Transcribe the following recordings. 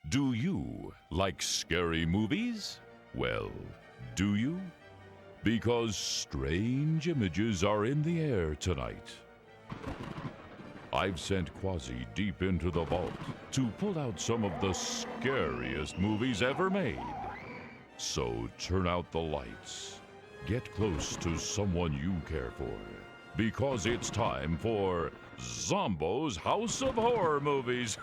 Do you like scary movies? Well, do you? Because strange images are in the air tonight. I've sent Quasi deep into the vault to pull out some of the scariest movies ever made. So turn out the lights, get close to someone you care for, because it's time for Zomboo's House of Horror Movies.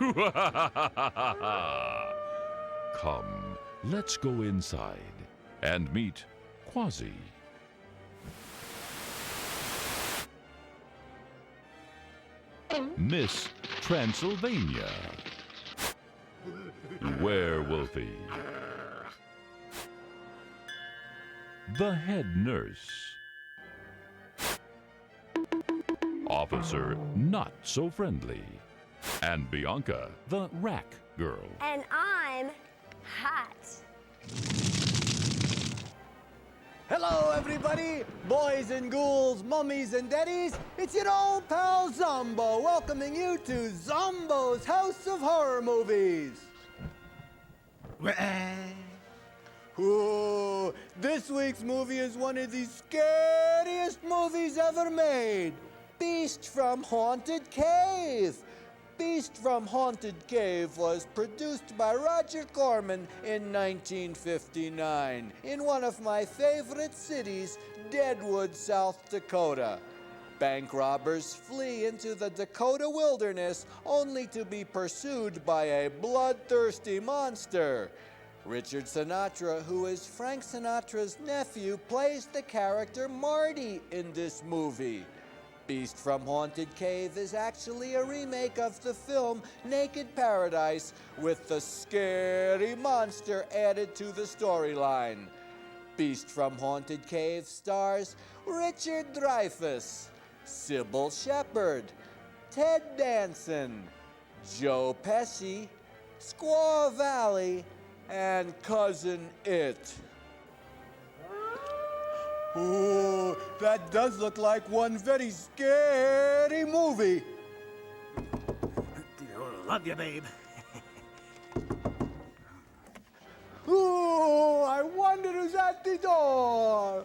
Come, let's go inside and meet Quasi. Miss Transylvania. Werewolfy. The head nurse. Officer not so friendly. And Bianca, the rack girl. And I'm hot. Hello, everybody! Boys and ghouls, mummies and daddies, it's your old pal Zomboo, welcoming you to Zomboo's House of Horror Movies. Ooh, this week's movie is one of the scariest movies ever made. Beast from Haunted Cave. Beast from Haunted Cave was produced by Roger Corman in 1959 in one of my favorite cities, Deadwood, South Dakota. Bank robbers flee into the Dakota wilderness only to be pursued by a bloodthirsty monster. Richard Sinatra, who is Frank Sinatra's nephew, plays the character Marty in this movie. Beast from Haunted Cave is actually a remake of the film Naked Paradise, with the scary monster added to the storyline. Beast from Haunted Cave stars Richard Dreyfuss, Sybil Shepherd, Ted Danson, Joe Pesci, Squaw Valley, and Cousin It. Ooh, that does look like one very scary movie. Love you, babe. Ooh, I wonder who's at the door.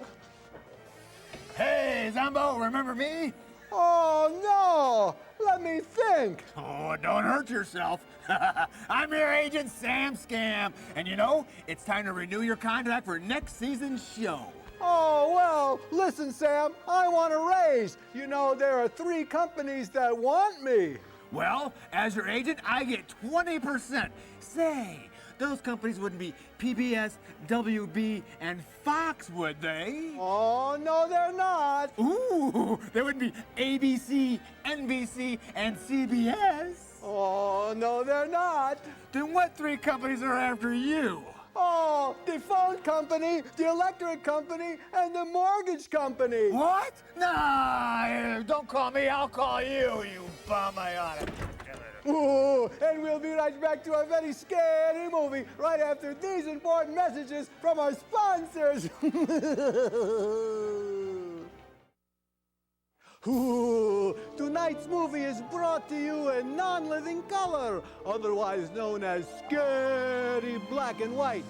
Hey, Zombo, remember me? Oh, no. Let me think. Oh, don't hurt yourself. I'm your agent, Sam Scam. And you know, it's time to renew your contract for next season's show. Oh, well, listen, Sam, I want a raise. You know, there are 3 companies that want me. Well, as your agent, I get 20%. Say, those companies wouldn't be PBS, WB, and Fox, would they? Oh, no, they're not. Ooh, they would be ABC, NBC, and CBS. Oh, no, they're not. Then what 3 companies are after you? Oh, the phone company, the electric company, and the mortgage company. What? Nah, don't call me, I'll call you, you bum. I ought to. Ooh, and we'll be right back to a very scary movie right after these important messages from our sponsors. Ooh, tonight's movie is brought to you in non-living color, otherwise known as scary black and white.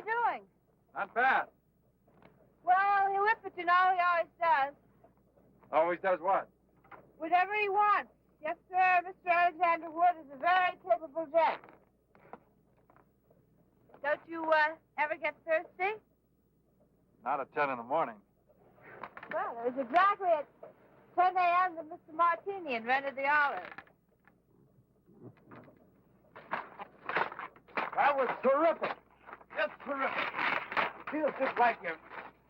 doing? Not bad. Well, he'll whip it, you know. He always does. Always does what? Whatever he wants. Yes, sir. Mr. Alexander Wood is a very capable gent. Don't you ever get thirsty? Not at 10 in the morning. Well, it was exactly at 10 a.m. that Mr. Martini invented the olive. That was terrific. Just terrific. Feels just like you're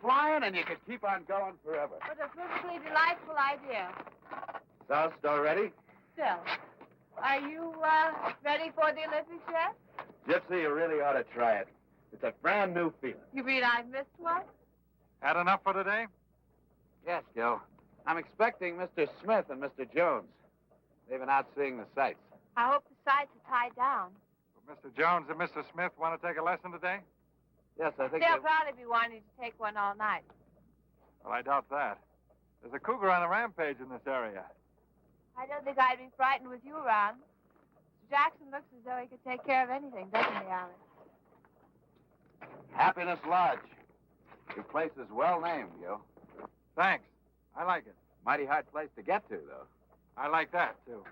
flying and you could keep on going forever. What a perfectly delightful idea. Soused already? Still, are you ready for the Olympics yet? Gypsy, you really ought to try it. It's a brand new feeling. You mean I've missed one? Had enough for today? Yes, Gil. I'm expecting Mr. Smith and Mr. Jones. They've been out seeing the sights. I hope the sights are tied down. Mr. Jones and Mr. Smith want to take a lesson today? Yes, I think They'll probably be wanting to take one all night. Well, I doubt that. There's a cougar on a rampage in this area. I don't think I'd be frightened with you around. Mr. Jackson looks as though he could take care of anything, doesn't he, Alice? Happiness Lodge. Your place is well named, Gil. Thanks. I like it. Mighty hard place to get to, though. I like that, too.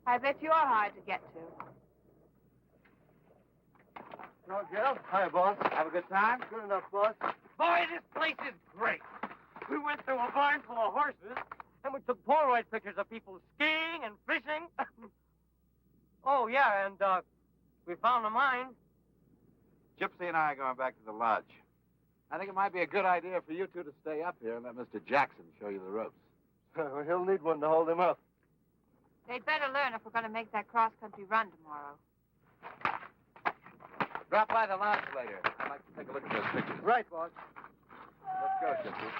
I bet you're hard to get to. So, Gil. Hi, boss. Have a good time? Good enough, boss. Boy, this place is great. We went through a barn full of horses, and we took Polaroid pictures of people skiing and fishing. Oh, yeah, and we found a mine. Gypsy and I are going back to the lodge. I think it might be a good idea for you two to stay up here and let Mr. Jackson show you the ropes. He'll need one to hold him up. They'd better learn if we're going to make that cross-country run tomorrow. Drop by the lodge later. I'd like to take a look at those pictures. Right, boss. Let's go, Gypsy.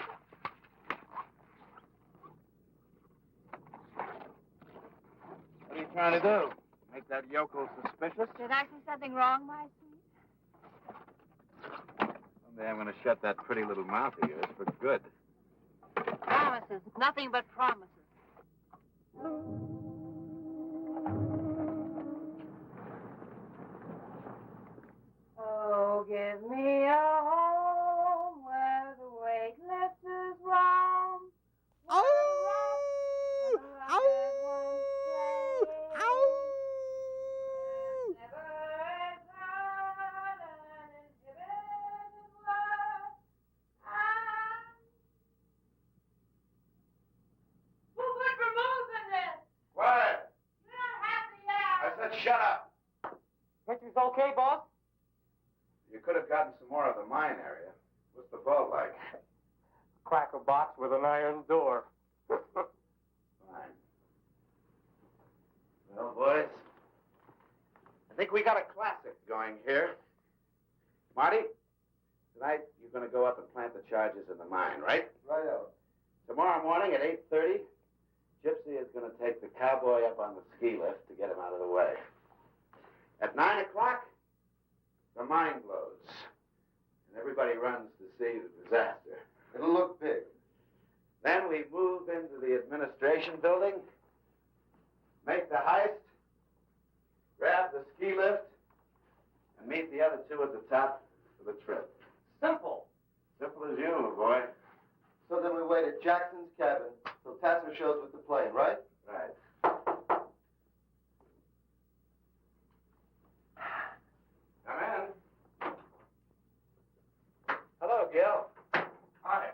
What are you trying to do? Make that yokel suspicious? Did I say something wrong, my sweet? Someday I'm going to shut that pretty little mouth of yours for good. Promises. Nothing but promises. Oh, give me a home where the weightless is round. Ow! Ow! Ow! Quiet! I said shut up! Picture's okay, boss? You could have gotten some more of the mine area. What's the vault like? Cracker box with an iron door. Fine. Well, boys, I think we got a classic going here. Marty, tonight you're going to go up and plant the charges in the mine, right? Righto. Tomorrow morning at 8:30, Gypsy is going to take the cowboy up on the ski lift to get him out of the way. At 9 o'clock, the mine blows, and everybody runs to see the disaster. It'll look big. Then we move into the administration building, make the heist, grab the ski lift, and meet the other two at the top for the trip. Simple. Simple as you, my boy. So then we wait at Jackson's cabin till Tasker shows with the plane, right? Right. Come in. Hello, Gil. Hi.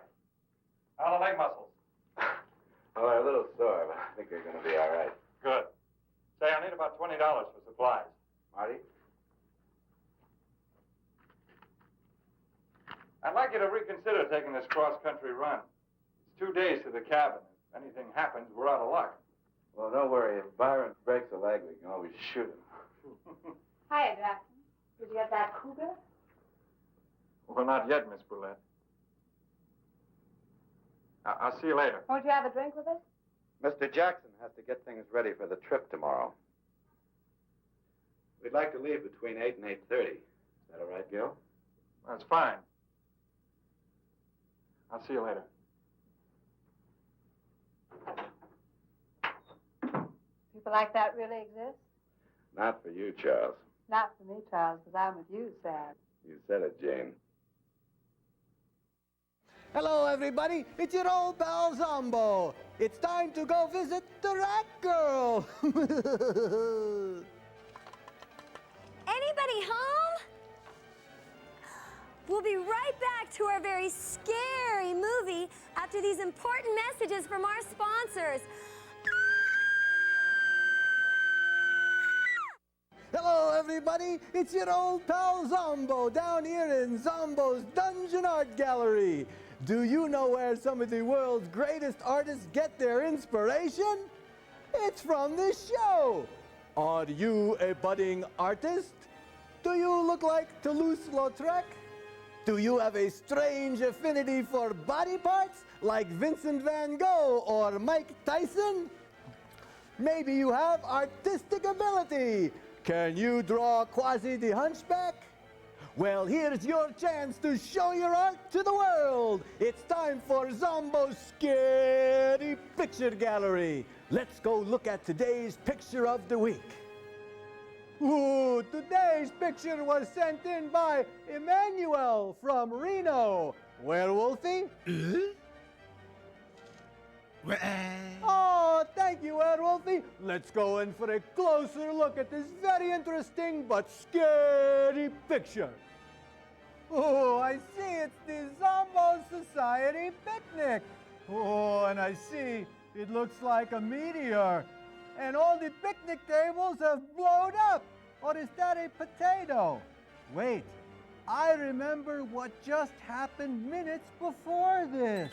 How are the leg muscles? Well, they're a little sore, but I think they're going to be all right. Good. Say, I need about $20 for supplies. Marty? I'd like you to reconsider taking this cross-country run. It's 2 days to the cabin. If anything happens, we're out of luck. Well, don't worry. If Byron breaks a leg, we can always shoot him. Hiya, Jackson. Did you get that cougar? Well, not yet, Miss Brulette. I'll see you later. Won't you have a drink with us? Mr. Jackson has to get things ready for the trip tomorrow. We'd like to leave between 8 and 8:30. Is that all right, Gil? That's fine. I'll see you later. People like that really exist? Not for you, Charles. Not for me, Charles, because I'm with you, Sam. You said it, Jane. Hello, everybody. It's your old pal Zombo. It's time to go visit the rat girl. Anybody home? We'll be right back to our very scary movie after these important messages from our sponsors. Hello, everybody. It's your old pal Zombo down here in Zombo's Dungeon Art Gallery. Do you know where some of the world's greatest artists get their inspiration? It's from this show. Are you a budding artist? Do you look like Toulouse-Lautrec? Do you have a strange affinity for body parts like Vincent van Gogh or Mike Tyson? Maybe you have artistic ability. Can you draw Quasi the Hunchback? Well, here's your chance to show your art to the world. It's time for Zombo's Scary Picture Gallery. Let's go look at today's picture of the week. Ooh, today's picture was sent in by Emmanuel from Reno. Werewolfie? Oh, thank you, Werewolfie. Let's go in for a closer look at this very interesting but scary picture. Oh, I see it's the Zombo Society picnic. Oh, and I see it looks like a meteor. And all the picnic tables have blown up. Or is that a potato? Wait, I remember what just happened minutes before this.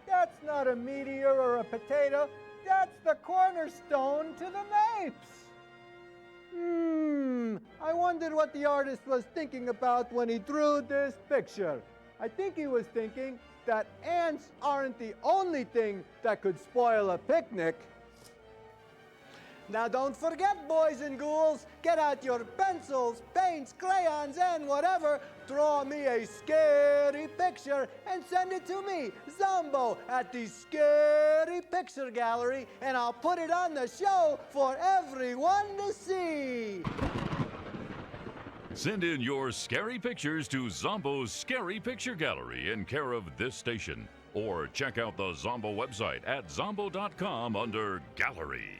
That's not a meteor or a potato. That's the cornerstone to the Mapes. I wondered what the artist was thinking about when he drew this picture. I think he was thinking that ants aren't the only thing that could spoil a picnic. Now don't forget, boys and ghouls, get out your pencils, paints, crayons, and whatever. Draw me a scary picture and send it to me, Zombo, at the Scary Picture Gallery, and I'll put it on the show for everyone to see. Send in your scary pictures to Zombo's Scary Picture Gallery in care of this station. Or check out the Zombo website at zombo.com under Gallery.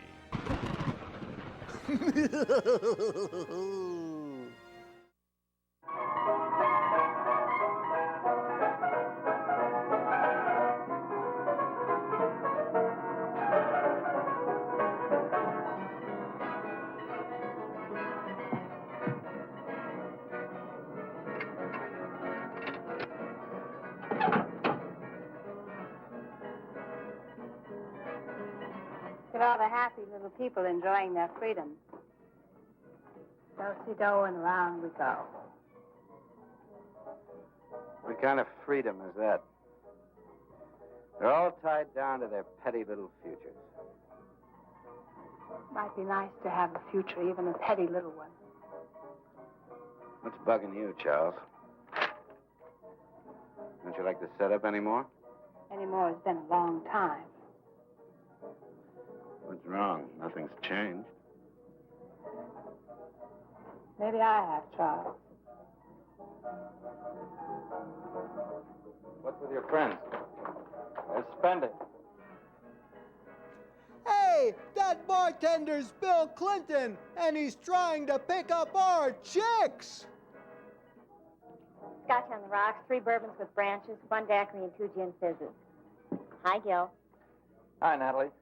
Look at all the happy little people enjoying their freedom. Do-si-do and round we go. What kind of freedom is that? They're all tied down to their petty little futures. Might be nice to have a future, even a petty little one. What's bugging you, Charles? Don't you like the setup anymore? Anymore, it's been a long time. What's wrong? Nothing's changed. Maybe I have, Charles. What's with your friends? They're spending. Hey, that bartender's Bill Clinton, and he's trying to pick up our chicks. Scotch on the rocks, 3 bourbons with branches, 1 daiquiri, and 2 gin fizzes. Hi, Gil. Hi, Natalie.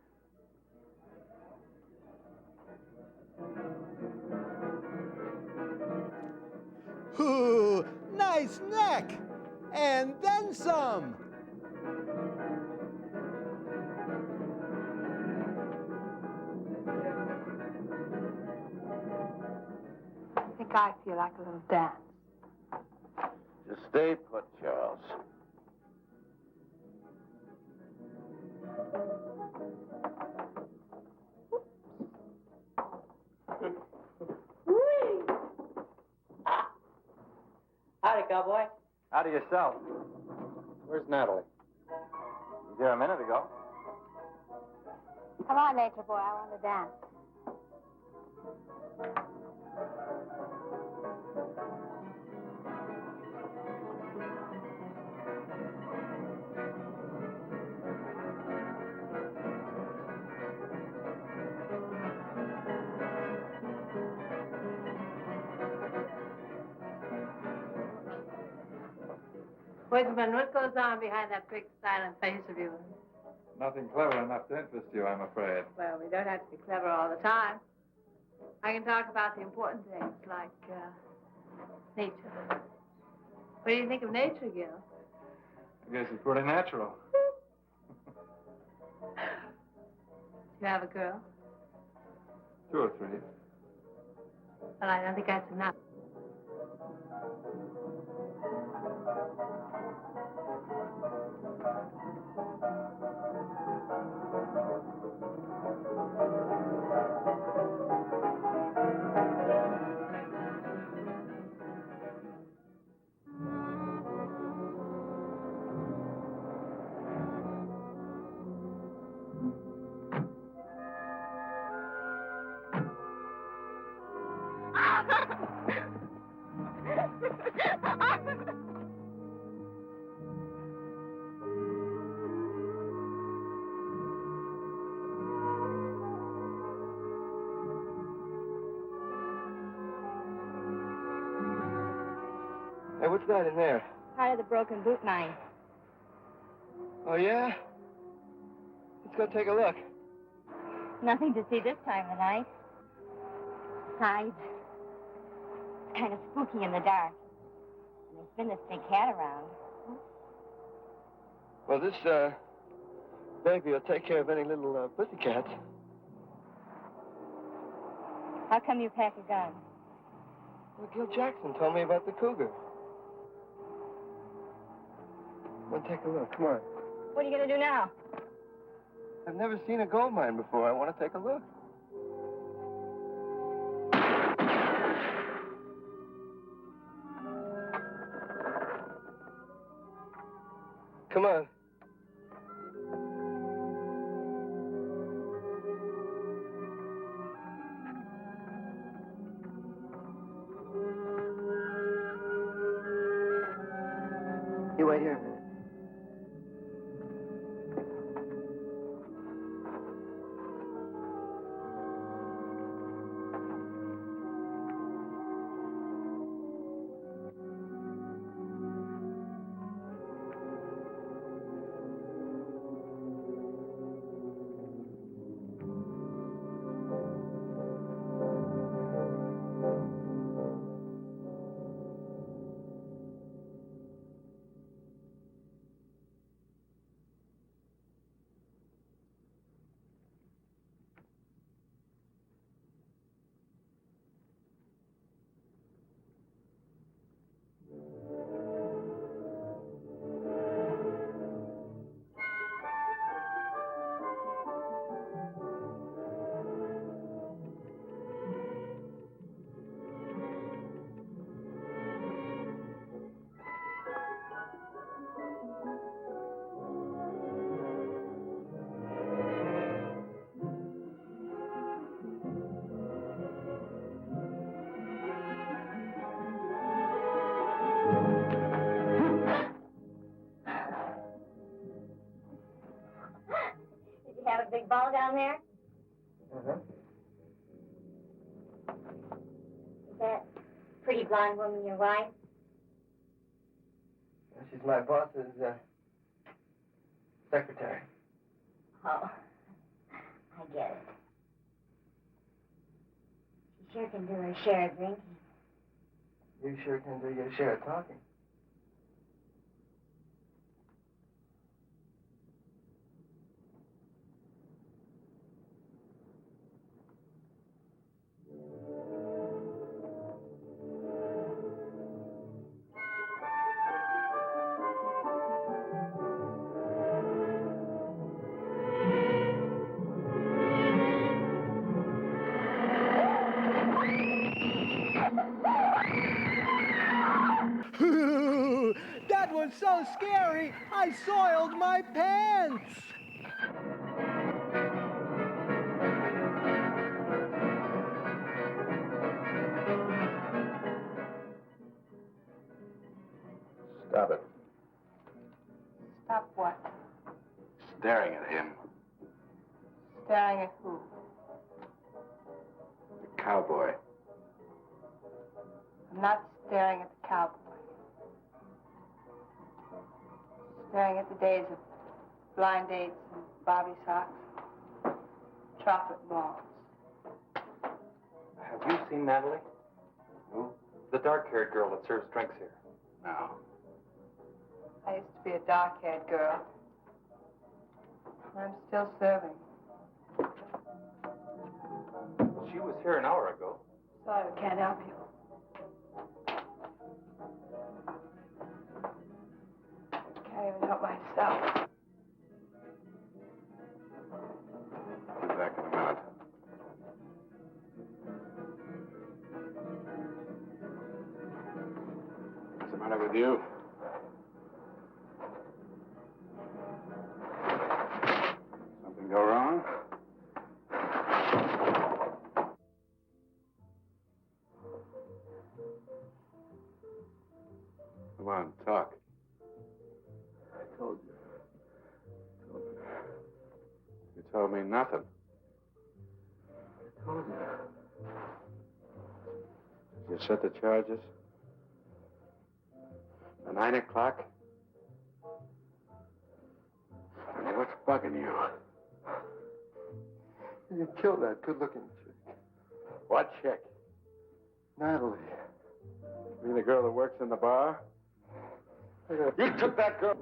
Ooh, nice neck, and then some. I think I feel like a little dance. Just stay put, Charles. Howdy, cowboy. Howdy yourself. Where's Natalie? You was here a minute ago. Come on, nature boy, I want to dance. Wigman, what goes on behind that big silent face of yours? Nothing clever enough to interest you, I'm afraid. Well, we don't have to be clever all the time. I can talk about the important things, like nature. What do you think of nature, Gil? I guess it's pretty natural. You have a girl? 2 or 3. Well, I don't think that's enough. Hey, what's that in there? Part of the broken boot mine. Oh, yeah? Let's go take a look. Nothing to see this time of night. Besides, it's kind of spooky in the dark. And there's been this big cat around. Well, this, baby will take care of any little, pussycats. How come you pack a gun? Well, Gil Jackson told me about the cougar. Well, take a look. Come on. What are you going to do now? I've never seen a gold mine before. I want to take a look. Come on. You wait here a minute. Did you have a big ball down there? Uh-huh. Is that pretty blonde woman your wife? She's my boss's, secretary. Oh, I get it. She sure can do her share of drinking. You sure can do your share of talking. That was so scary, I soiled my pants. Stop it. Stop what? Staring at him. Staring at who? The cowboy. I'm not staring at the cowboy. Staring at the days of blind dates and bobby socks, chocolate malls. Have you seen Natalie? Who? The dark-haired girl that serves drinks here. No. I used to be a dark-haired girl. I'm still serving. She was here an hour ago. Sorry, we can't help you. Can't even help myself. Be back in a minute. What's the matter with you? Something go wrong? Come on, talk. I told you. You told me nothing. I told you. Did you set the charges? At 9 o'clock? What's bugging you? You killed that good-looking chick. What chick? Natalie. You mean the girl that works in the bar? You took that girl.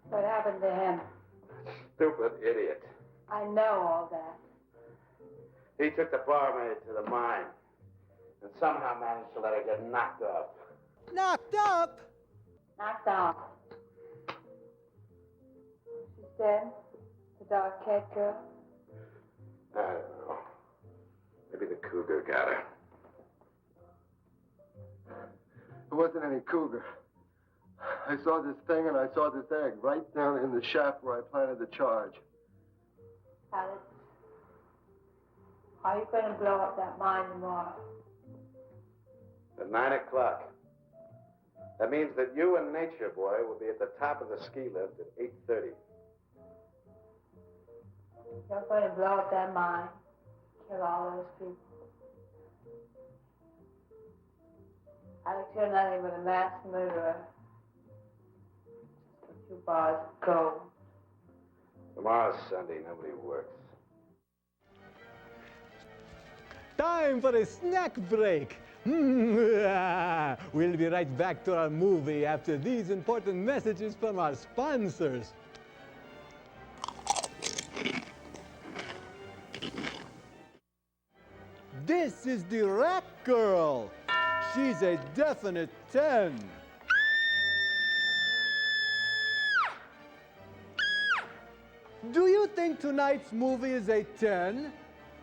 What happened to him? Stupid idiot. I know all that. He took the barmaid to the mine and somehow managed to let her get knocked up. Knocked up? Knocked off. She's dead? The dark-haired girl? I don't know. Maybe the cougar got her. It wasn't any cougar. I saw this thing and I saw this egg right down in the shaft where I planted the charge. Alex, how are you going to blow up that mine tomorrow? At 9 o'clock. That means that you and Nature Boy will be at the top of the ski lift at 8:30. You're going to blow up that mine, kill all those people. Alex, you're nothing but a mass murderer. Just a few bars of gold. Tomorrow's Sunday, nobody works. Time for a snack break. We'll be right back to our movie after these important messages from our sponsors. This is the Rack Girl. She's a definite 10. Do you think tonight's movie is a 10?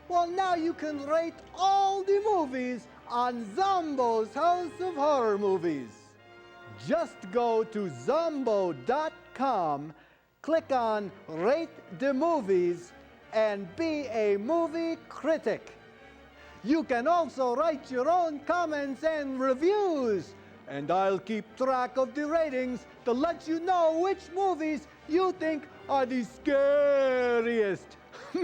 Well, now you can rate all the movies on Zomboo's House of Horror Movies. Just go to zomboo.com, click on Rate the Movies, and be a movie critic. You can also write your own comments and reviews, and I'll keep track of the ratings to let you know which movies you think are the scariest. You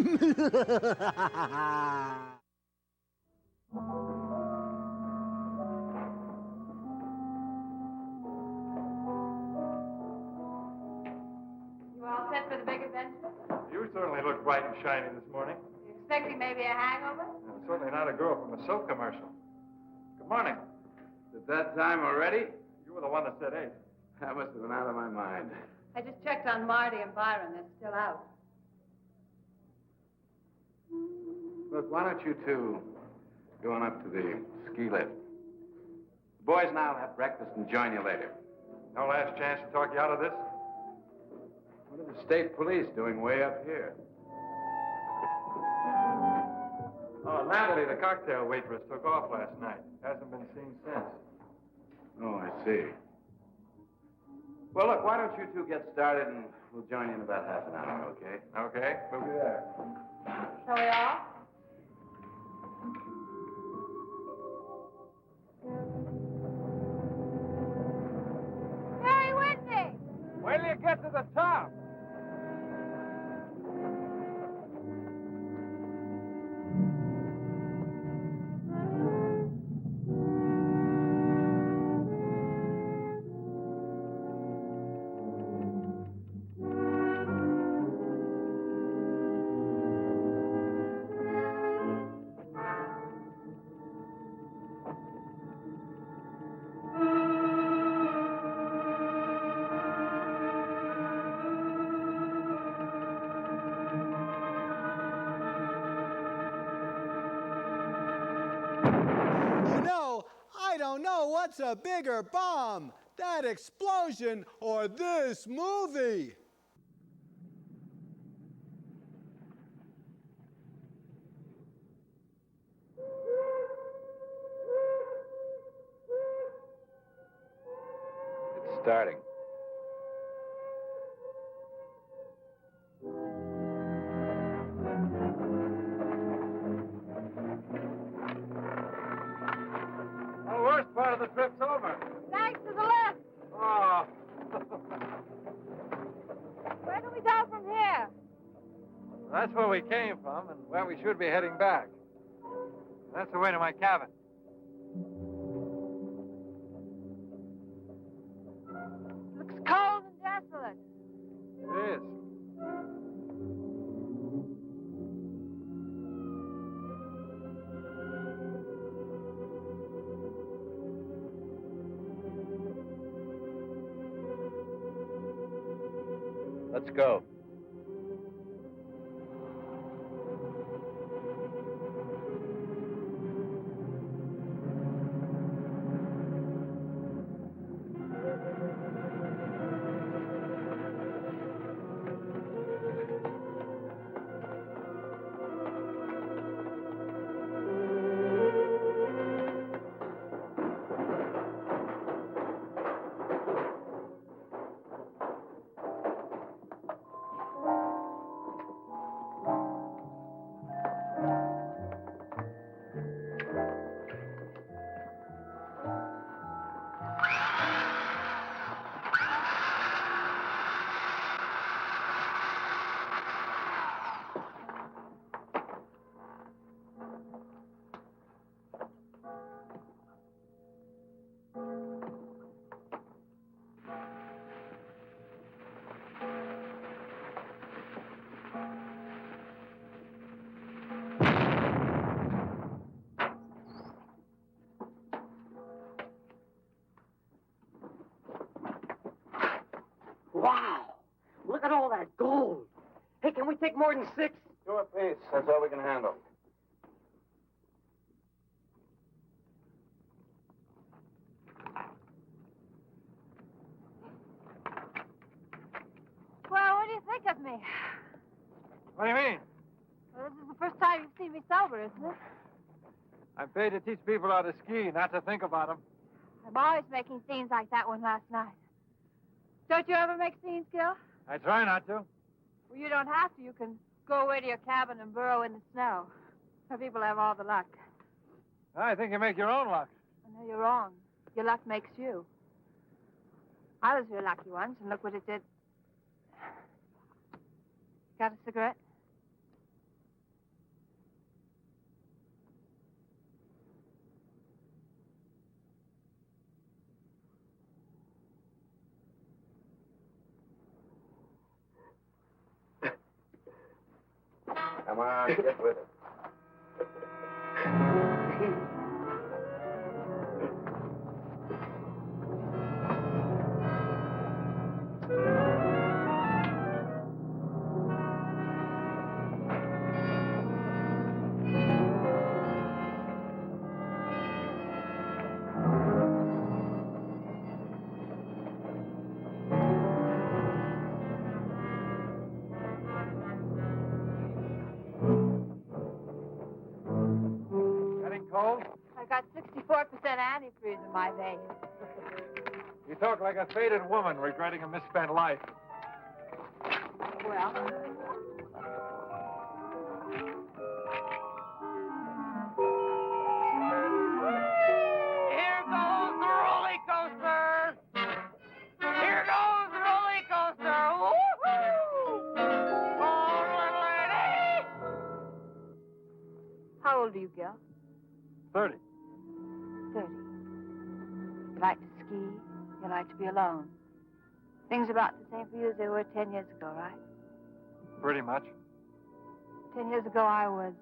all set for the big adventure? You certainly look bright and shiny this morning. You expecting maybe a hangover? Certainly not a girl from a soap commercial. Good morning. Is it that time already? You were the one that said 8. That must have been out of my mind. I just checked on Marty and Byron. They're still out. Look, why don't you two go on up to the ski lift? The boys and I'll have breakfast and join you later. No last chance to talk you out of this? What are the state police doing way up here? Oh, Natalie, the cocktail waitress, took off last night. Hasn't been seen since. Oh, I see. Well, look, why don't you two get started and we'll join you in about half an hour, okay? Okay, we'll be there. Shall we all? Stay with me! Wait till you get to the top. You know, I don't know what's a bigger bomb, that explosion or this movie. It's starting. The worst part of the trip's over. Thanks to the left. Oh. Where do we go from here? That's where we came from and where we should be heading back. That's the way to my cabin. Looks cold and desolate. It is. Let's go. Wow! Look at all that gold. Hey, can we take more than 6? 2 apiece. That's all we can handle. Well, what do you think of me? What do you mean? Well, this is the first time you've seen me sober, isn't it? I'm paid to teach people how to ski, not to think about them. I'm always making scenes like that one last night. Don't you ever make scenes, Gil? I try not to. Well, you don't have to. You can go away to your cabin and burrow in the snow. Some people have all the luck. I think you make your own luck. I know you're wrong. Your luck makes you. I was real lucky once, and look what it did. Got a cigarette? Come on, get with it. Getting cold? I got 64% antifreeze in my veins. You talk like a faded woman regretting a misspent life. Well, Here goes the roller coaster! Here goes the roller coaster! Woohoo! Oh, little lady! how old are you, Gil? 30. 30. You like to ski. You like to be alone. Things about the same for you as they were 10 years ago, right? Pretty much. 10 years ago, I was,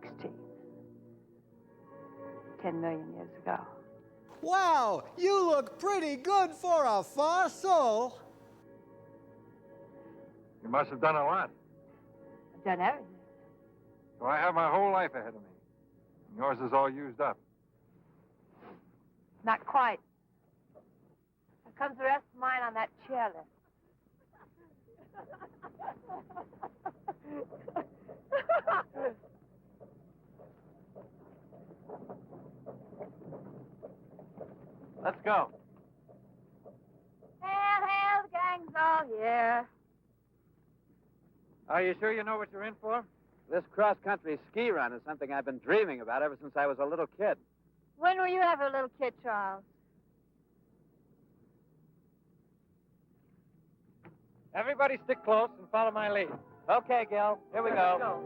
16. 10 million years ago. Wow, you look pretty good for a fossil. You must have done a lot. I've done everything. So I have my whole life ahead of me. And yours is all used up. Not quite. Here comes the rest of mine on that chairlift. Let's go. Hail, the gang's all here. Are you sure you know what you're in for? This cross-country ski run is something I've been dreaming about ever since I was a little kid. When were you ever a little kid, Charles? Everybody stick close and follow my lead. Okay, Gil. Here we go.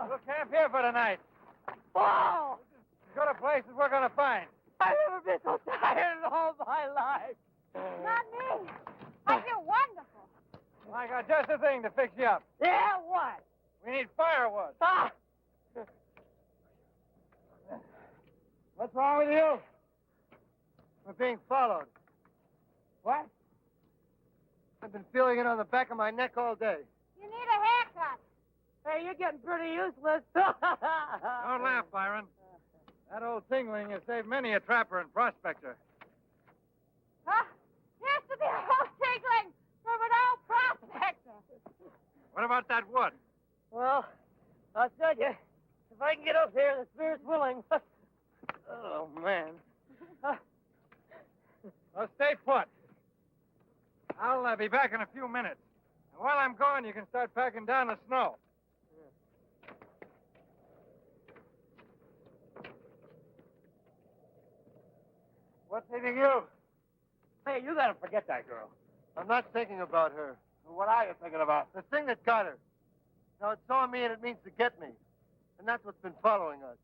We'll camp here for tonight. Whoa! As good a place as we're going to find. I've never been so tired in all my life. Not me. I feel wonderful. I got just the thing to fix you up. Yeah, what? We need firewood. Ah! What's wrong with you? We're being followed. What? I've been feeling it on the back of my neck all day. You need a haircut. Hey, you're getting pretty useless. Don't laugh, Byron. That old tingling has saved many a trapper and prospector. Huh? Here's to the old tinkling from an old prospector. What about that wood? Well, I'll tell you, if I can get up here, the spirit's willing. Oh, man. Well, stay put. I'll be back in a few minutes. And while I'm gone, you can start packing down the snow. What's eating you? Hey, you gotta forget that girl. I'm not thinking about her. What are you thinking about? The thing that got her. Now, it saw me and it means to get me. And that's what's been following us.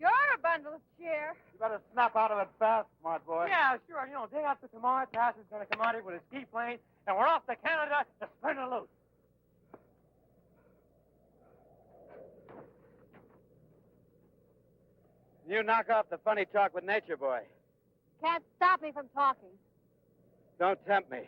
You're a bundle of cheer. You better snap out of it fast, smart boy. Yeah, sure. You know, day after tomorrow, Tass is going to come out here with a ski plane, and we're off to Canada to spin her loose. You knock off the funny talk with nature, boy. Can't stop me from talking. Don't tempt me.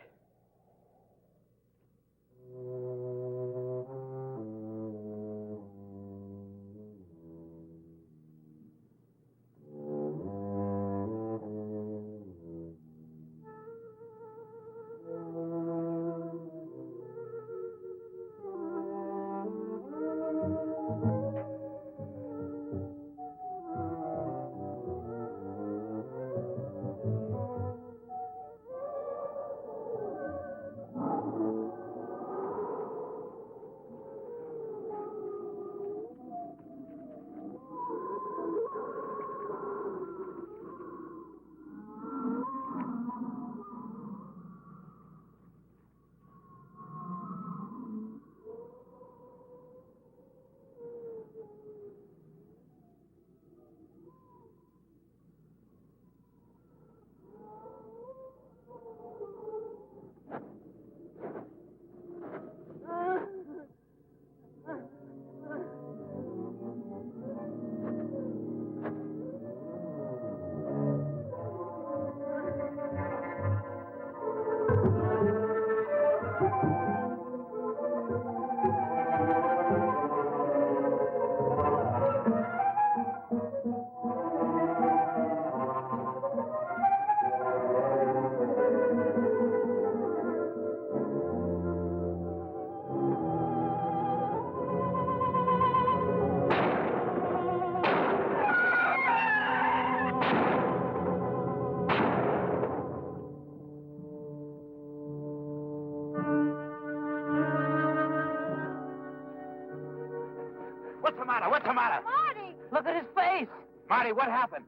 what's the matter? What's the matter? Marty! Look at his face. Marty, what happened?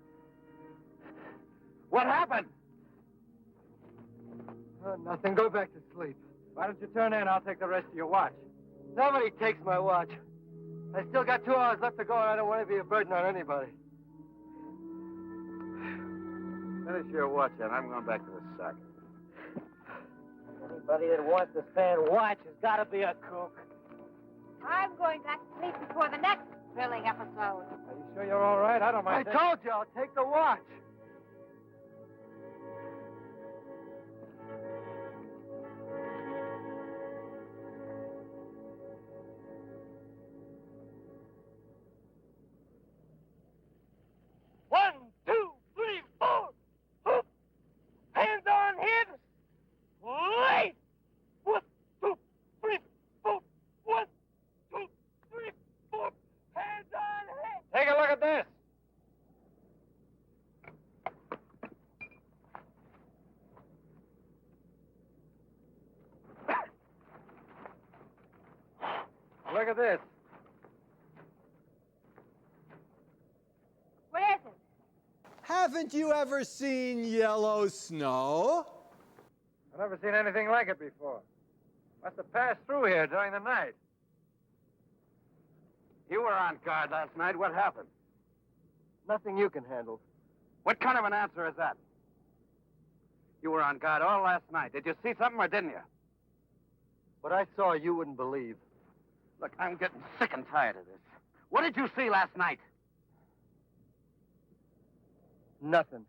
What happened? Oh, nothing. Go back to sleep. Why don't you turn in? I'll take the rest of your watch. Nobody takes my watch. I still got 2 hours left to go, and I don't want to be a burden on anybody. Finish your watch, and I'm going back to the sack. Anybody that wants to stand watch has got to be a kook. I'm going back to sleep before the next thrilling episode. Are you sure you're all right? I don't I mind. told you I'll take the watch. One, two, three, four. Hoop. Hands on hips. Wait. 1, 2, 3, 4. 1, 2, 3, 4. Hands on hips. Take a look at this. Look at this. What is it? Haven't you ever seen yellow snow? I've never seen anything like it before. Must have passed through here during the night. You were on guard last night. What happened? Nothing you can handle. What kind of an answer is that? You were on guard all last night. Did you see something or didn't you? What I saw, you wouldn't believe. Look, I'm getting sick and tired of this. What did you see last night? Nothing.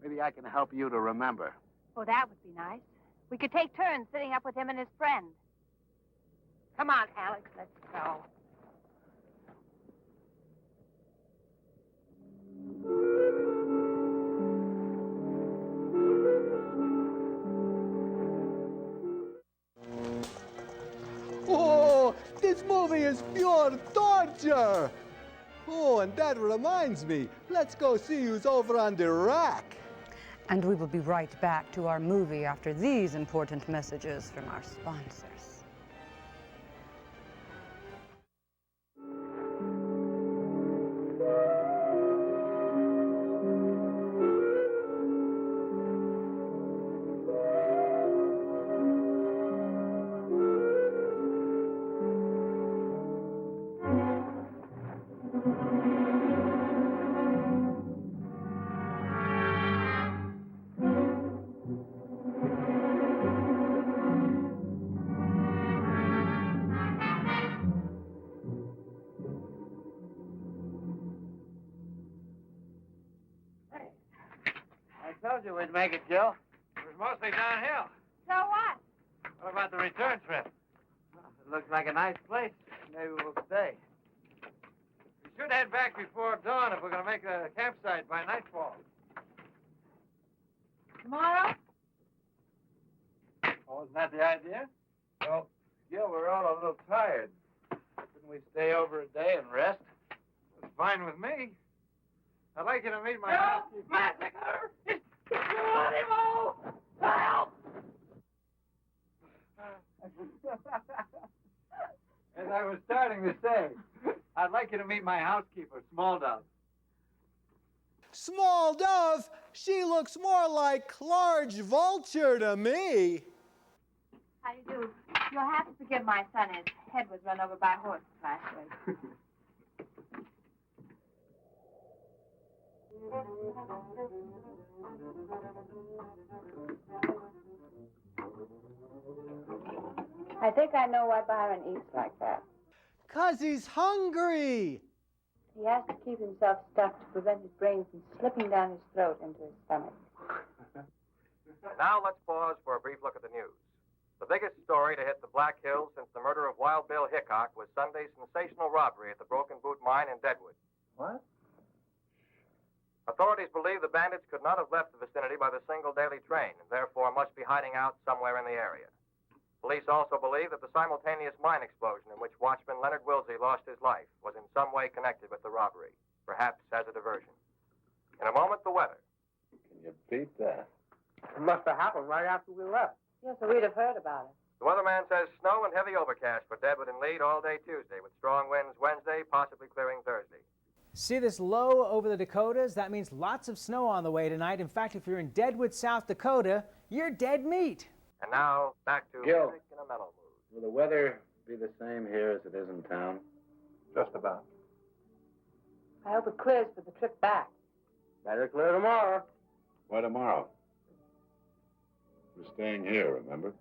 Maybe I can help you to remember. Oh, that would be nice. We could take turns sitting up with him and his friend. Come on, Alex, let's go. Oh, this movie is pure torture. Oh, and that reminds me. Let's go see who's over on the rack. And we will be right back to our movie after these important messages from our sponsors. I told you we'd make it, Joe. It was mostly downhill. So what? What about the return trip? It looks like a nice place. Maybe we'll stay. We should head back before dawn if we're going to make a campsite by nightfall. Tomorrow? Oh, isn't that the idea? Well, Gil, we're all a little tired. Couldn't we stay over a day and rest? It's fine with me. I'd like you to meet my... Help! Massacre! It's Geronimo! Help! As I was starting to say, I'd like you to meet my housekeeper, Small Dove. Small Dove? She looks more like large vulture to me. How do you do? You'll have to forgive my son. His head was run over by a horse last week. I think I know why Byron eats like that. 'Cause he's hungry. He has to keep himself stuffed to prevent his brain from slipping down his throat into his stomach. Now let's pause for a brief look at the news. The biggest story to hit the Black Hills since the murder of Wild Bill Hickok was Sunday's sensational robbery at the Broken Boot Mine in Deadwood. What? Authorities believe the bandits could not have left the vicinity by the single daily train and therefore must be hiding out somewhere in the area. Police also believe that the simultaneous mine explosion in which watchman Leonard Wilsey lost his life was in some way connected with the robbery, perhaps as a diversion. In a moment, the weather. Can you beat that? It must have happened right after we left. Yes, so we'd have heard about it. The weatherman says snow and heavy overcast for Deadwood and Lead all day Tuesday, with strong winds Wednesday, possibly clearing Thursday. See this low over the Dakotas? That means lots of snow on the way tonight. In fact, if you're in Deadwood, South Dakota, you're dead meat. And now, back to Gil. music in a mellow mood. Will the weather be the same here as it is in town? Just about. I hope it clears for the trip back. Better clear tomorrow. Why tomorrow? We're staying here, remember?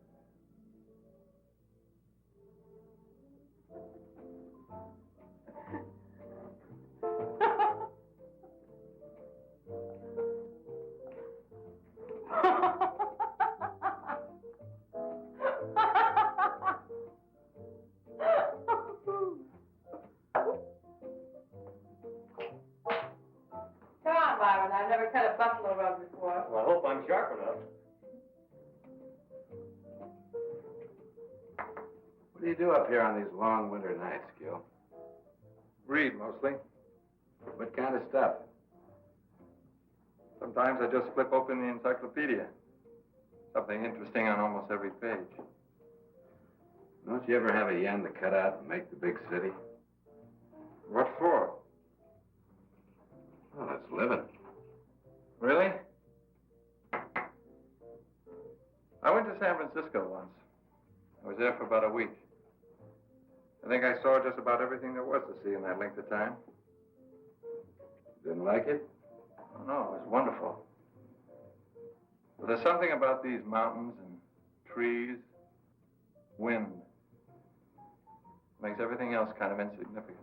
Come on, Byron. I've never cut a buffalo rub before. Well, I hope I'm sharp enough. What do you do up here on these long winter nights, Gil? Read, mostly. What kind of stuff? Sometimes I just flip open the encyclopedia. Something interesting on almost every page. Don't you ever have a yen to cut out and make the big city? What for? Well, it's living. Really? I went to San Francisco once. I was there for about a week. I think I saw just about everything there was to see in that length of time. Didn't like it? Oh, no, it was wonderful. But there's something about these mountains and trees, wind, makes everything else kind of insignificant.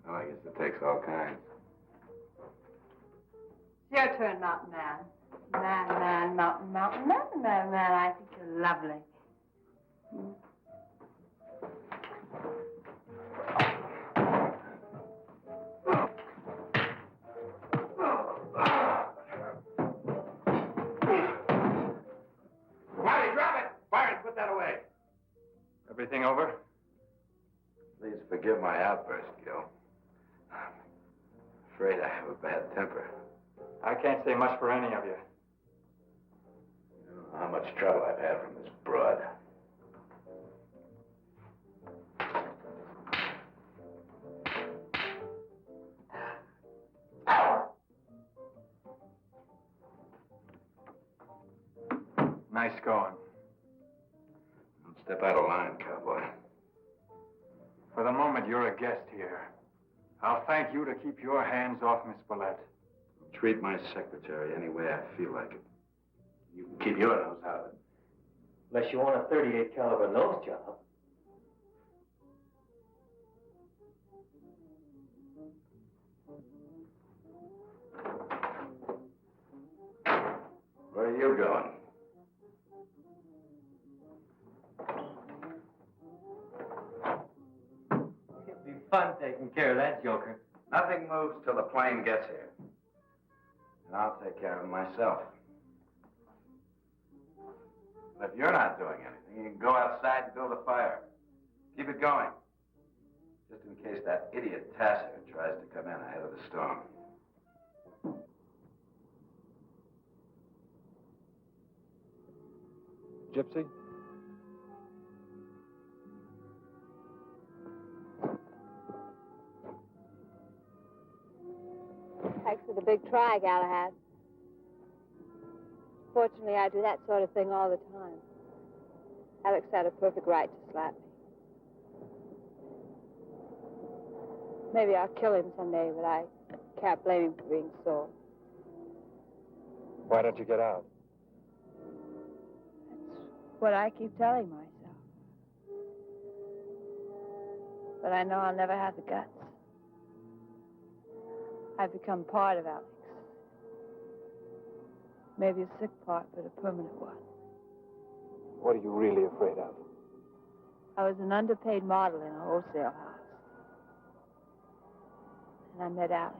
Well, I guess it takes all kinds. It's your turn, Mountain Man. Man, mountain, man. I think you're lovely. Marty, drop it! Byron, put that away. Everything over? Please forgive my outburst, Gil. I'm afraid I have a bad temper. I can't say much for any of you. You don't know how much trouble I've had from this broad. Nice going. Don't step out of line, cowboy. For the moment, you're a guest here. I'll thank you to keep your hands off Miss Willette. Treat my secretary any way I feel like it. You can keep your nose out of it. Unless you want a 38 caliber nose job. Where are you going? It'd be fun taking care of that joker. Nothing moves till the plane gets here. And I'll take care of him myself. But if you're not doing anything, you can go outside and build a fire. Keep it going. Just in case that idiot Tasser tries to come in ahead of the storm. Gypsy? Thanks for the big try, Galahad. Fortunately, I do that sort of thing all the time. Alex had a perfect right to slap me. Maybe I'll kill him someday, but I can't blame him for being sore. Why don't you get out? That's what I keep telling myself. But I know I'll never have the guts. I've become part of Alex. Maybe a sick part, but a permanent one. What are you really afraid of? I was an underpaid model in a wholesale house. And I met Alex.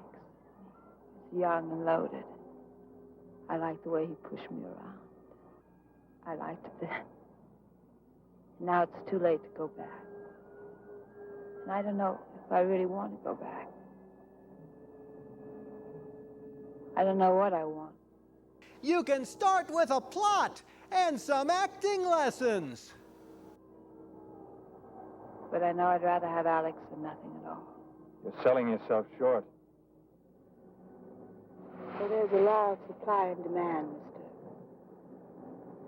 He was young and loaded. I liked the way he pushed me around. I liked it then. Now it's too late to go back. And I don't know if I really want to go back. I don't know what I want. You can start with a plot and some acting lessons. But I know I'd rather have Alex than nothing at all. You're selling yourself short. So there's a law of supply and demand, mister.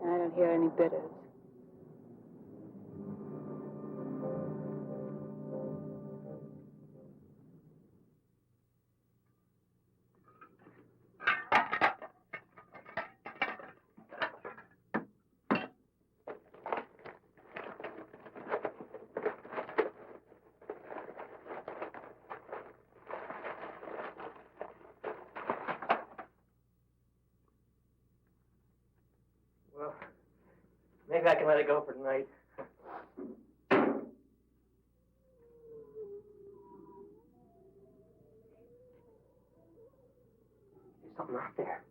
And I don't hear any bidders. Well, maybe I can let it go for tonight. There's something out there.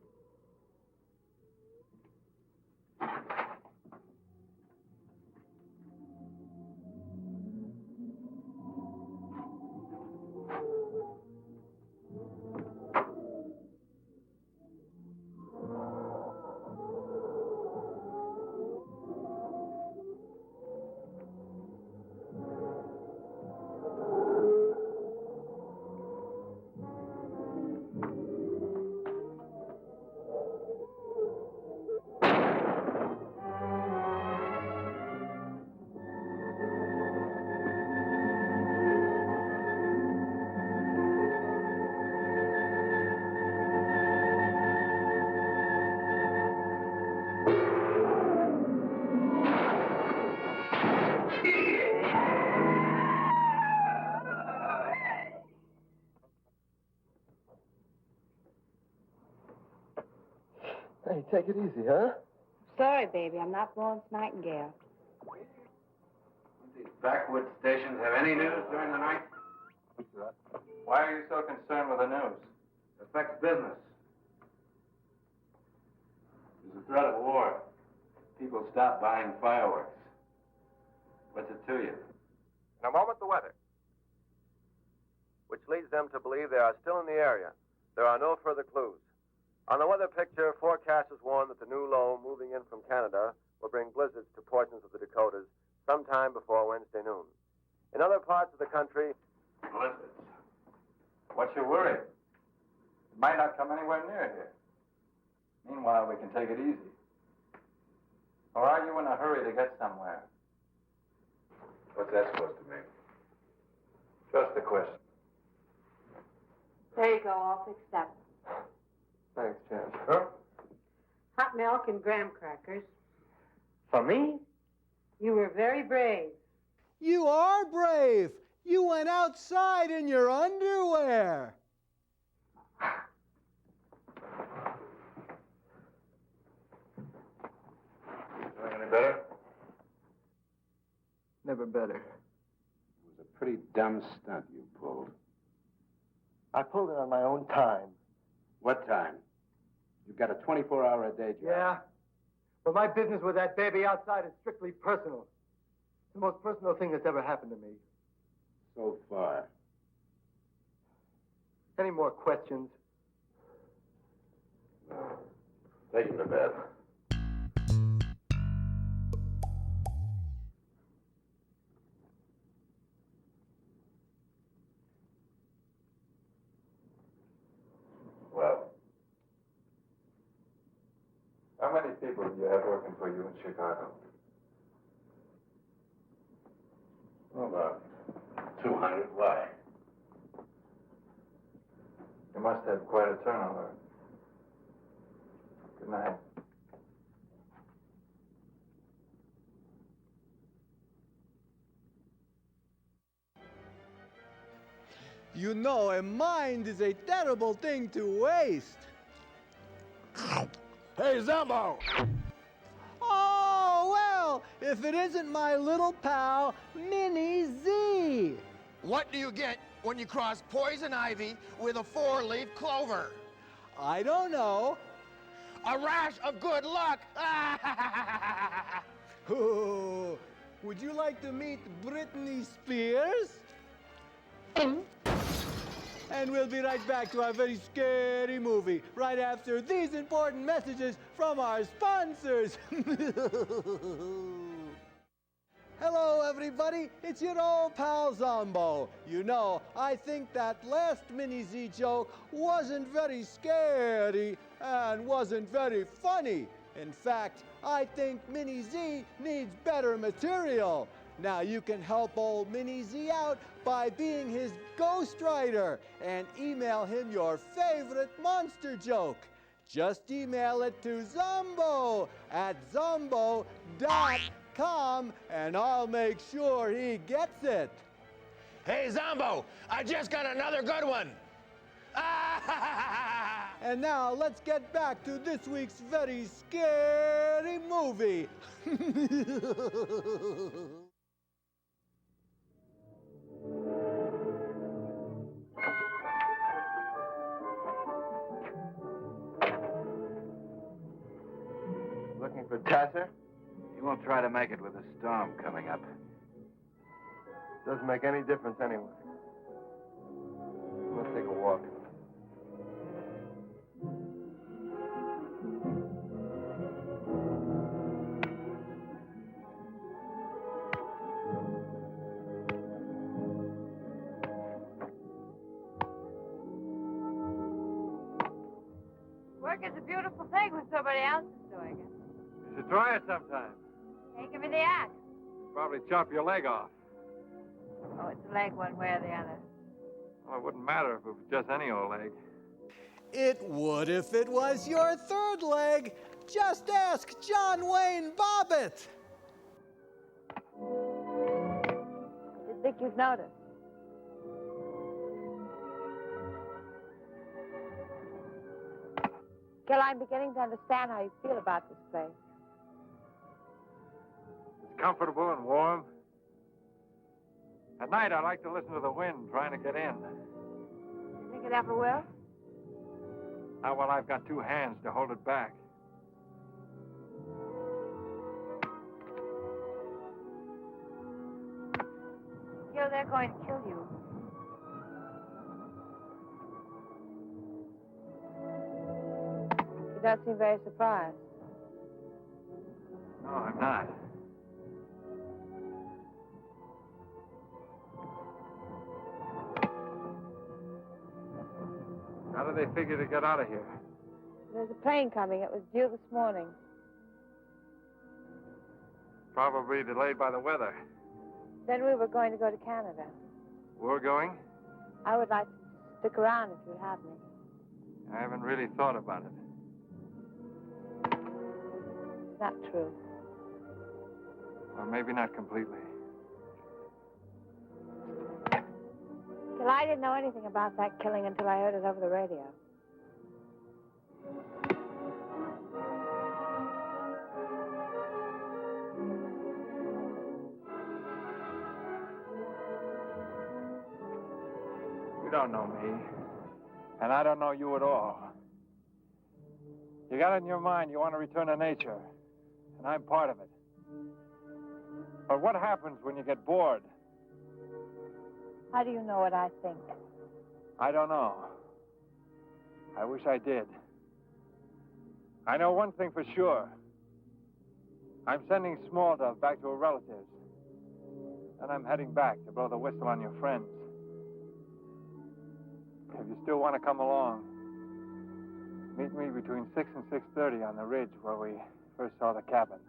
Hey, take it easy, huh? Sorry, baby, I'm not Florence Nightingale. These backwoods stations have any news during the night? Why are you so concerned with the news? It affects business. There's a threat of war. People stop buying fireworks. What's it to you? In a moment, the weather, which leads them to believe they are still in the area. There are no further clues. On the weather picture, forecasters warn that the new low moving in from Canada will bring blizzards to portions of the Dakotas sometime before Wednesday noon. In other parts of the country, Blizzards. What's your worry? It might not come anywhere near here. Meanwhile, we can take it easy. Or are you in a hurry to get somewhere? What's that supposed to mean? Just a question. There you go, all fixed up. Thanks, Chance. Huh? Hot milk and graham crackers. For me? You were very brave. You are brave. You went outside in your underwear. Doing any better? Never better. It was a pretty dumb stunt you pulled. I pulled it on my own time. What time? You've got a 24-hour-a-day job. Yeah? But my business with that baby outside is strictly personal. It's the most personal thing that's ever happened to me. So far. Any more questions? Take him to bed. Well, how many people do you have working for you in Chicago? Oh, about 200. Why? You must have quite a turnover. Good night. You know, a mind is a terrible thing to waste. Hey, ZOMBOO! Oh, well, if it isn't my little pal, Minnie Z. What do you get when you cross poison ivy with a four-leaf clover? I don't know. A rash of good luck! Ooh, would you like to meet Britney Spears? and we'll be right back to our very scary movie right after these important messages from our sponsors. Hello, everybody. It's your old pal Zombo. You know, I think that last Mini-Z joke wasn't very scary and wasn't very funny. In fact, I think Mini-Z needs better material. Now, you can help old Mini-Z out by being his ghostwriter and email him your favorite monster joke. Just email it to Zombo at zombo.com and I'll make sure he gets it. Hey, Zombo, I just got another good one. And now let's get back to this week's very scary movie. Looking for Tasser? You won't try to make it with a storm coming up. Doesn't make any difference anyway. Let's take a walk. Work is a beautiful thing when somebody else is doing it. You should try it sometime. Hey, give me the axe. Probably chop your leg off. Oh, it's a leg one way or the other. Well, it wouldn't matter if it was just any old leg. It would if it was your third leg. Just ask John Wayne Bobbitt. Did think you'd notice. Gil, I'm beginning to understand how you feel about this place. It's comfortable and warm. At night, I like to listen to the wind trying to get in. You think it ever will? Not while I've got two hands to hold it back. Gil, they're going to kill you. You don't seem very surprised. No, I'm not. How do they figure to get out of here? There's a plane coming. It was due this morning. Probably delayed by the weather. Then we were going to go to Canada. We're going? I would like to stick around if you'd have me. I haven't really thought about it. Not true. Or maybe not completely. Well, I didn't know anything about that killing until I heard it over the radio. You don't know me. And I don't know you at all. You got it in your mind you want to return to nature. And I'm part of it. But what happens when you get bored? How do you know what I think? I don't know. I wish I did. I know one thing for sure. I'm sending Small Dove back to her relatives. And I'm heading back to blow the whistle on your friends. If you still want to come along, meet me between 6 and 6:30 on the ridge where we first saw the cabin.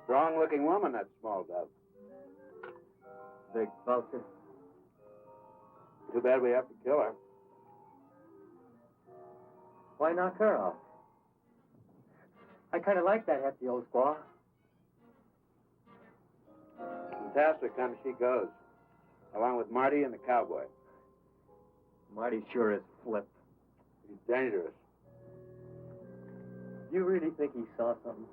Strong-looking woman, that Small Dove. Big vulture. Too bad we have to kill her. Why knock her off? I kind of like that hefty old squaw. Fantastic, come she goes. along with Marty and the cowboy. Marty sure is flip. He's dangerous. You really think he saw something?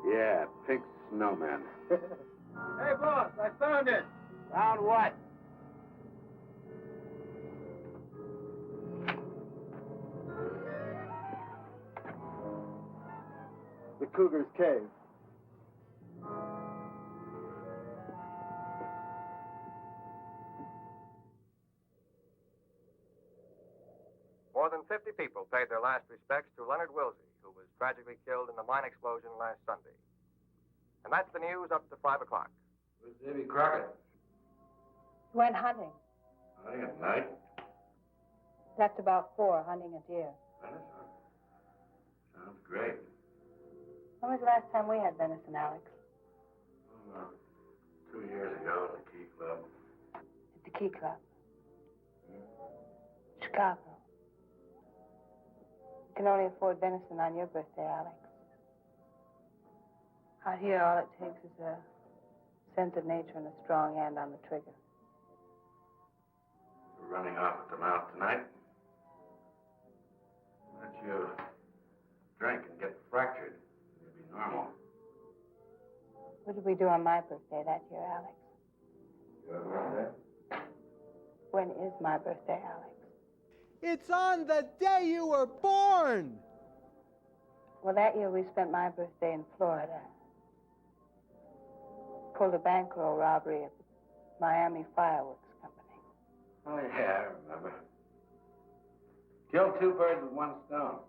Yeah, pink snowman. Hey, boss, I found it. Found what? The Cougar's cave. More than 50 people paid their last respects to Leonard Wilsey, who was tragically killed in the mine explosion last Sunday. And that's the news up to 5 o'clock. Where's Davy Crockett? Went hunting. Hunting at night? Left about 4, hunting a deer. Sounds great. When was the last time we had venison, Alex? 2 years ago at the Key Club. At the Key Club. Chicago. You can only afford venison on your birthday, Alex. Out here, all it takes is a sense of nature and a strong hand on the trigger. We're running off at the mouth tonight. Why don't you drink and get fractured? You'll be normal. What did we do on my birthday that year, Alex? Your birthday? When is my birthday, Alex? It's on the day you were born. Well, that year we spent my birthday in Florida. Pulled a bankroll robbery at the Miami Fireworks Company. Oh, yeah, I remember. Killed 2 birds with 1 stone.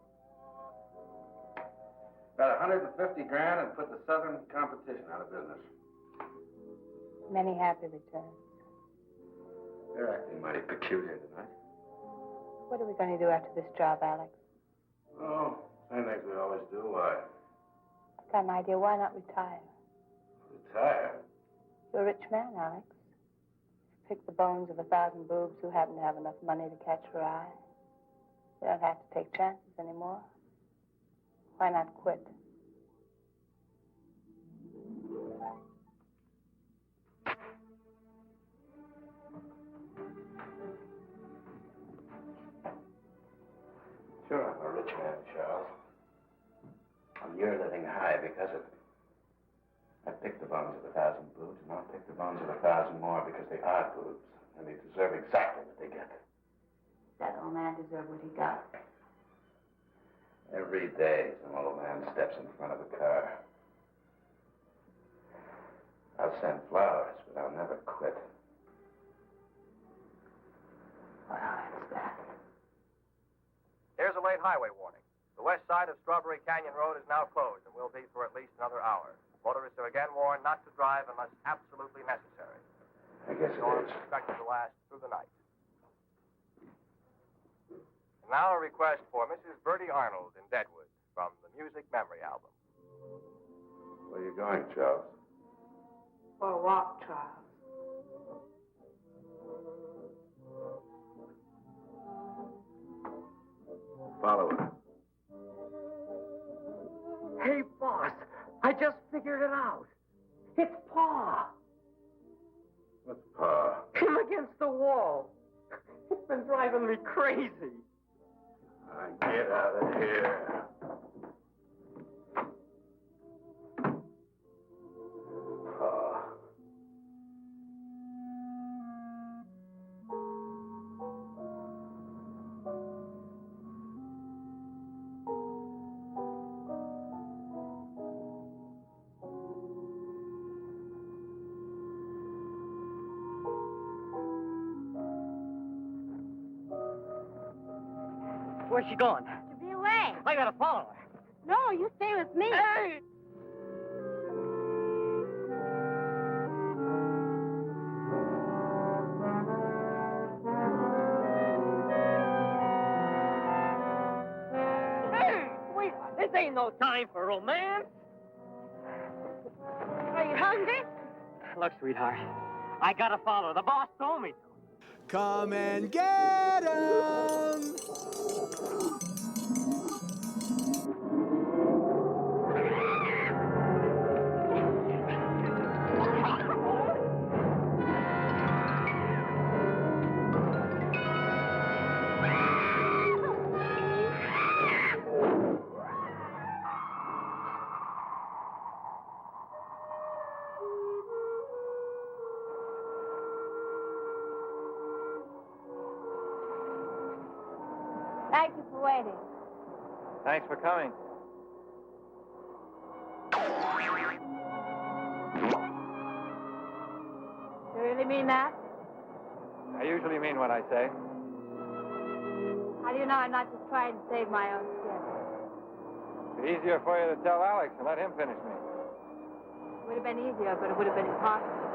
Got 150 grand and put the Southern competition out of business. Many happy returns. They're acting mighty peculiar tonight. What are we going to do after this job, Alex? Oh, same things we always do. Why? I've got an idea. Why not retire? Retire? You're a rich man, Alex. Pick the bones of 1,000 boobs who happen to have enough money to catch your eye. You don't have to take chances anymore. Why not quit? Sure, I'm a rich man, Charles. And you're living high because of it. I picked the bones of 1,000 boobs, and I'll pick the bones of 1,000 more because they are boobs, and they deserve exactly what they get. That old man deserved what he got. Every day, some old man steps in front of a car. I'll send flowers, but I'll never quit. Well, it's that. Here's a late highway warning. The west side of Strawberry Canyon Road is now closed and will be for at least another hour. Motorists are again warned not to drive unless absolutely necessary. I guess it Storm is. is expected to last through the night. And now a request for Mrs. Bertie Arnold in Deadwood from the Music Memory Album. Where are you going, Charles? For a walk, Charles. Follow her. Hey, boss, I just figured it out. It's Pa. What's Pa? Him against the wall. It's been driving me crazy. Get out of here. Pa. Where's she going? To be away. I gotta follow her. No, you stay with me. Hey! Hey, sweetheart, this ain't no time for romance. Are you hungry? Look, sweetheart, I gotta follow her. The boss told me to. Come and get 'em. waiting. Thanks for coming. You really mean that? I usually mean what I say. How do you know I'm not just trying to save my own skin? It's easier for you to tell Alex and let him finish me. It would have been easier, but it would have been impossible.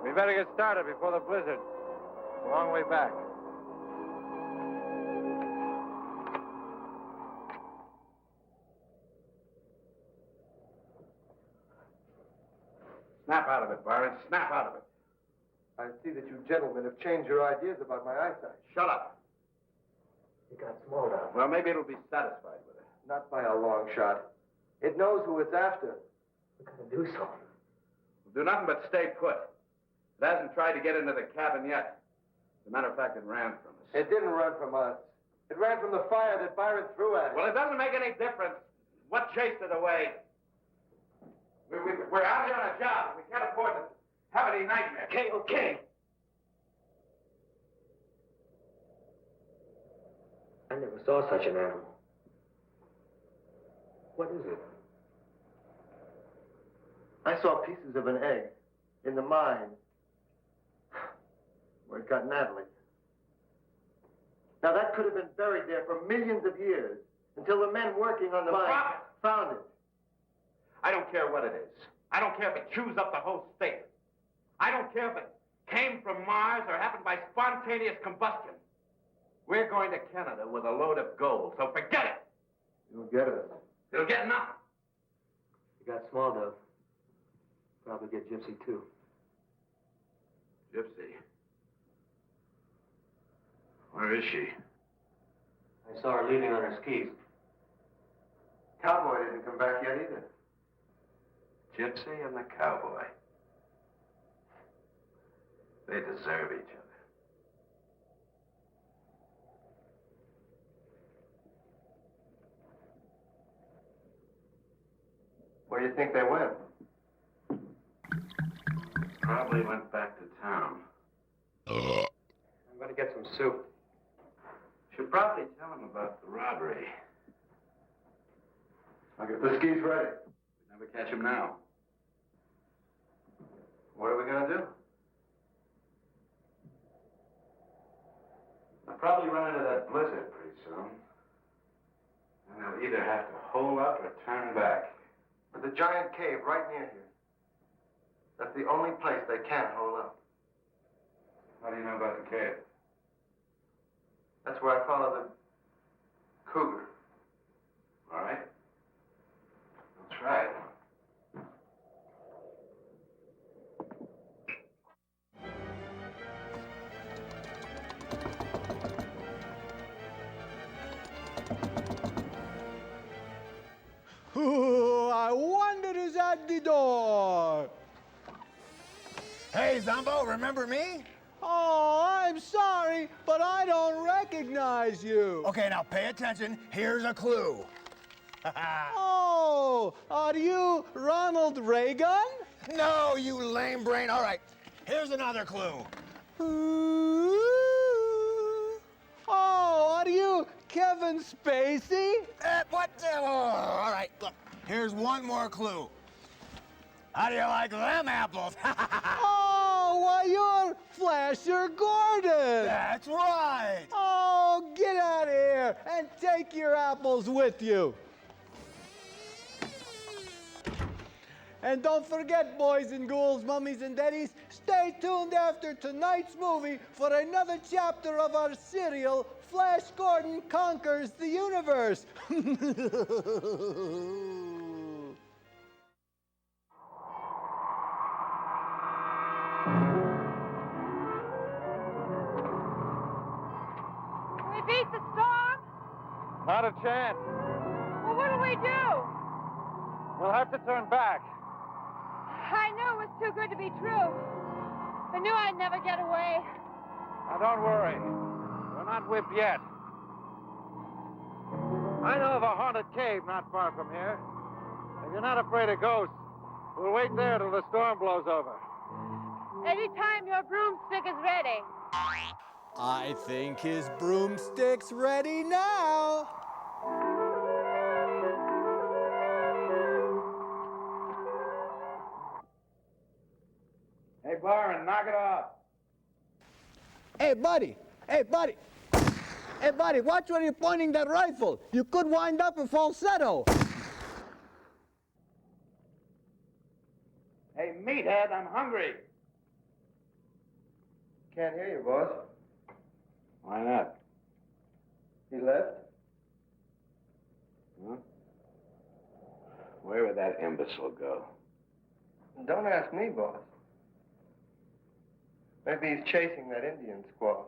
We better get started before the blizzard. It's a long way back. Snap out of it, Byron. Snap out of it. I see that you gentlemen have changed your ideas about my eyesight. Shut up. It got small now. Well, maybe it'll be satisfied with it. Not by a long shot. It knows who it's after. We're gonna do something. We'll do nothing but stay put. It hasn't tried to get into the cabin yet. As a matter of fact, it ran from us. It didn't run from us. It ran from the fire that Byron threw at it. Well, it doesn't make any difference. What chased it away? We're out here on a job. We can't afford to have any nightmares. Okay. I never saw such an animal. What is it? I saw pieces of an egg in the mine where it got Natalie. Now, that could have been buried there for millions of years until the men working on the mine found it. I don't care what it is. I don't care if it chews up the whole state. I don't care if it came from Mars or happened by spontaneous combustion. We're going to Canada with a load of gold, so forget it. You'll get it. You'll get nothing. You got small, though. Probably get Gypsy, too. Gypsy? Where is she? I saw her leaving on her skis. Cowboy didn't come back yet either. Gypsy and the cowboy. They deserve each other. Where do you think they went? Probably went back to town. I'm going to get some soup. Should probably tell him about the robbery. I'll get the skis ready. Never catch him now. What are we going to do? I'll probably run into that blizzard pretty soon. And they'll either have to hole up or turn back. There's a giant cave right near here. That's the only place they can hole up. How do you know about the cave? That's where I follow the cougar. All right. I'll try it. Ooh, I wonder who's at the door. Hey, Zombo, remember me? Oh, I'm sorry, but I don't recognize you. Okay, now pay attention. Here's a clue. Oh, are you Ronald Reagan? No, you lame brain. All right, here's another clue. Ooh. Oh, are you Kevin Spacey? What? All right, look, here's one more clue. How do you like them apples? Oh, why, you're Flasher Gordon. That's right. Oh, get out of here and take your apples with you. And don't forget, boys and ghouls, mummies and daddies, stay tuned after tonight's movie for another chapter of our serial, Flash Gordon Conquers the Universe. Can we beat the storm? Not a chance. Well, what'll we do? We'll have to turn back. I knew it was too good to be true. I knew I'd never get away. Now, don't worry. We're not whipped yet. I know of a haunted cave not far from here. If you're not afraid of ghosts, We'll wait there till the storm blows over. Anytime your broomstick is ready. I think his broomstick's ready now. Hey, Byron, knock it off. Hey, buddy. Hey, buddy. Hey, buddy, watch where you're pointing that rifle. You could wind up a falsetto. Hey, meathead, I'm hungry. Can't hear you, boss. Why not? He left? Huh? Where would that imbecile go? Don't ask me, boss. Maybe he's chasing that Indian squaw.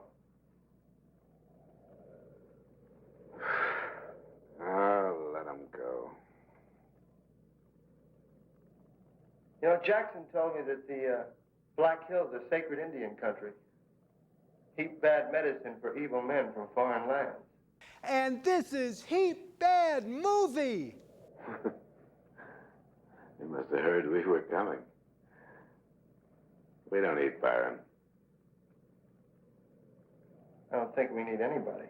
Oh, let him go. You know, Jackson told me that the Black Hills are sacred Indian country. Heap bad medicine for evil men from foreign lands. And this is Heap Bad Movie. They must have heard we were coming. We don't need Byron. I don't think we need anybody.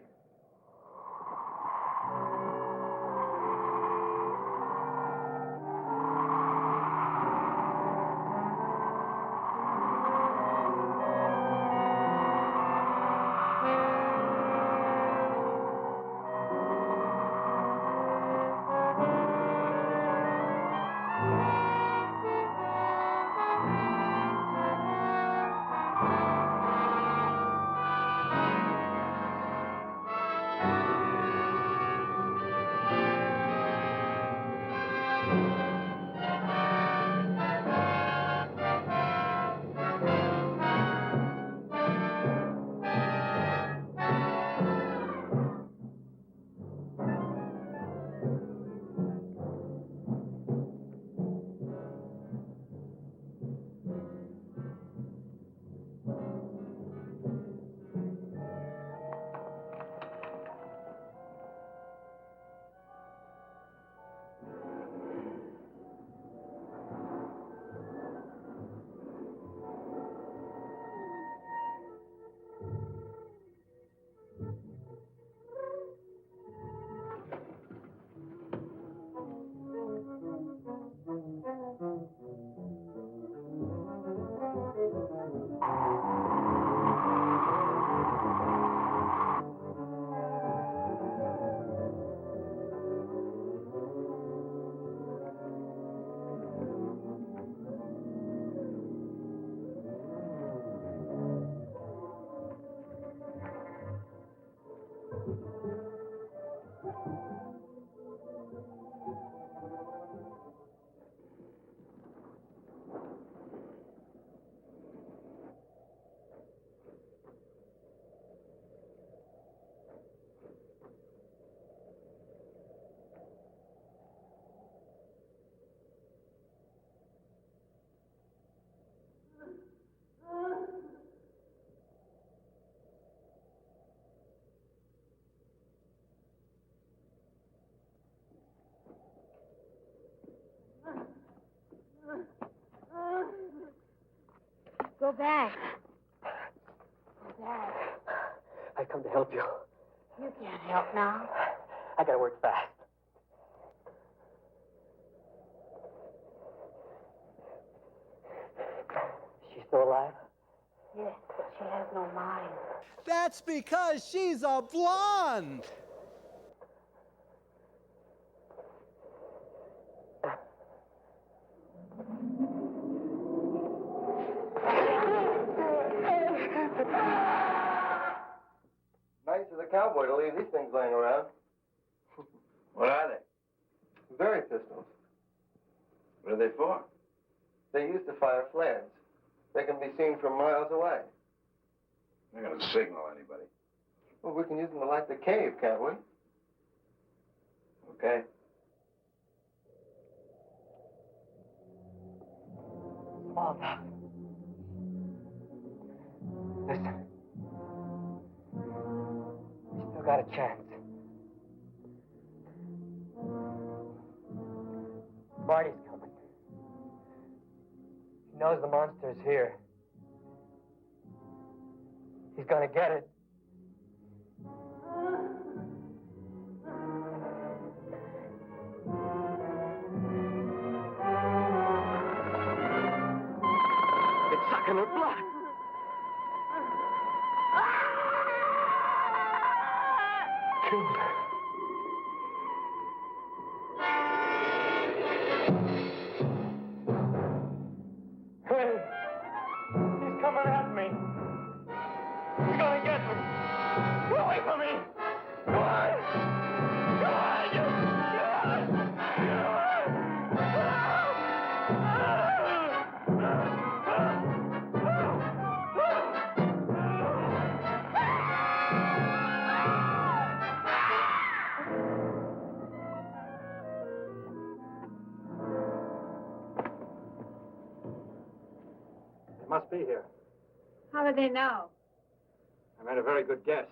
Go back. Go back. I come to help you. You can't help now. I gotta work fast. She's still alive? Yes, but she has no mind. That's because she's a blonde. Nice of the cowboy to leave these things laying around. What are they? Very pistols. What are they for? They used to fire flares. They can be seen from miles away. They're going to signal anybody. Well, we can use them to light the cave, can't we? Okay. Small talk. Listen. We still got a chance. Marty's coming. knows the monster's here. He's gonna get it. It's sucking her blood. Kill her. Hey, he's coming at me. He's gonna get me. Get away from me. Come on. Come on. Come on. They must be here. How do they know? I made a very good guess.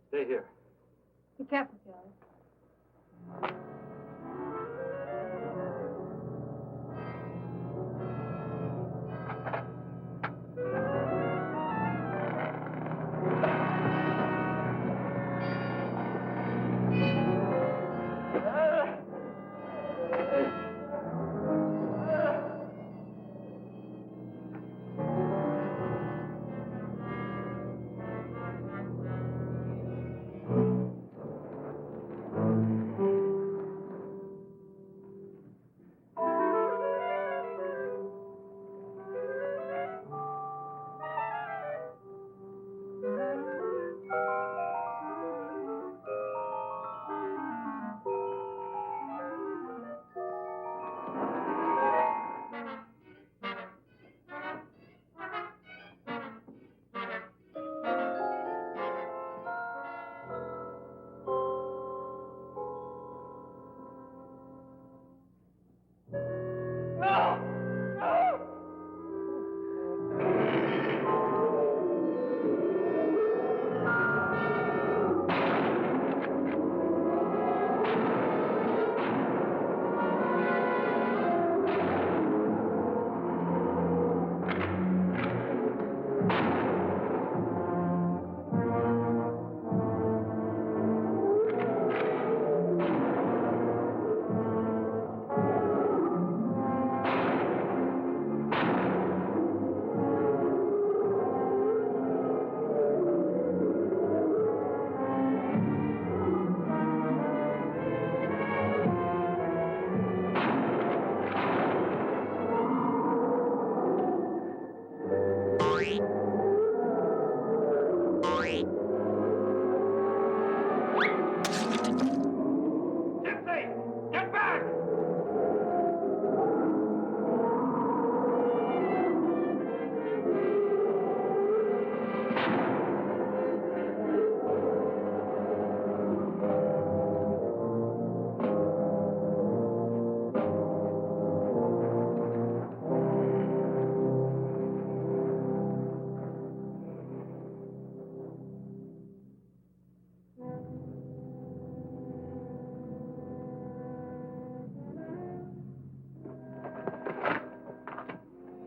Stay here. Be careful, Joe.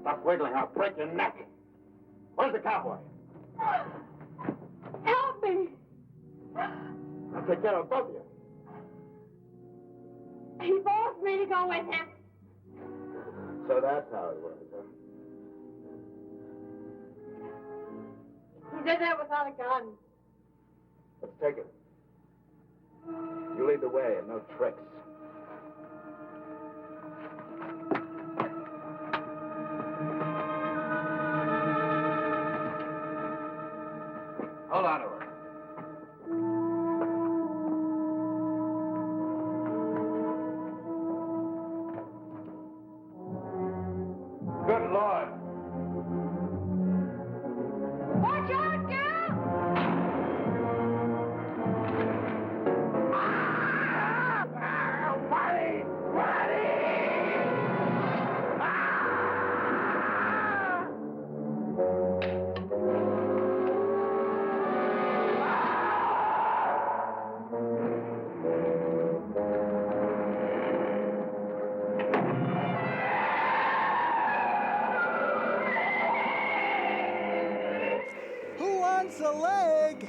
Stop wiggling, I'll break your neck. Where's the cowboy? Help me! I'll take care of both of you. He forced me to go with him. So that's how it works, huh? He did that without a gun. Let's take it. You lead the way and no tricks. Hold on to her. Good Lord. Watch out, girl! Buddy! Buddy! wants a leg.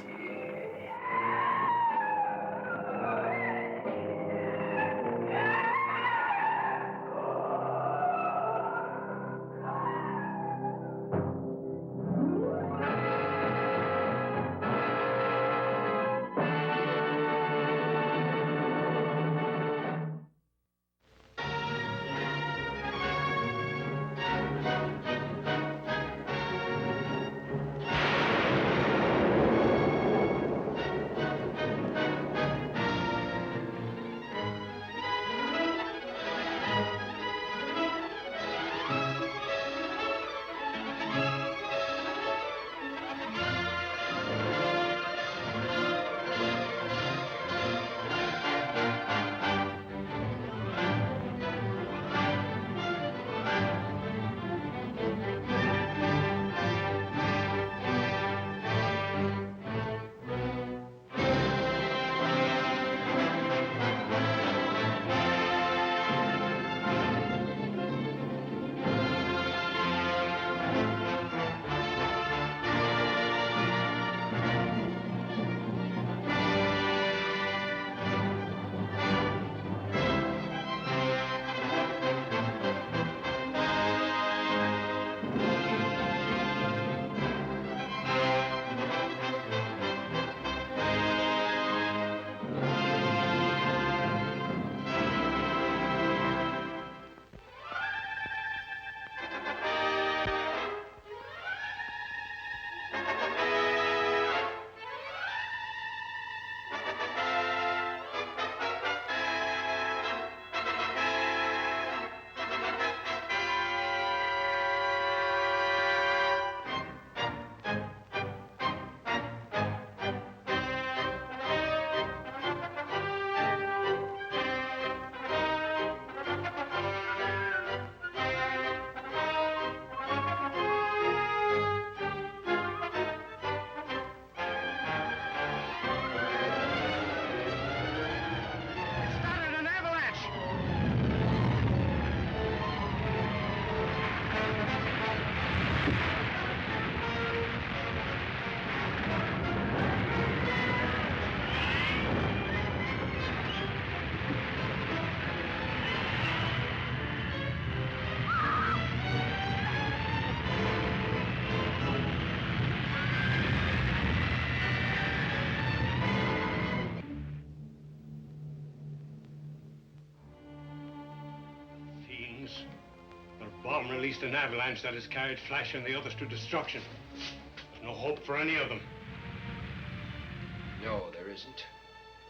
Bomb released an avalanche that has carried Flash and the others to destruction. There's no hope for any of them. No, there isn't.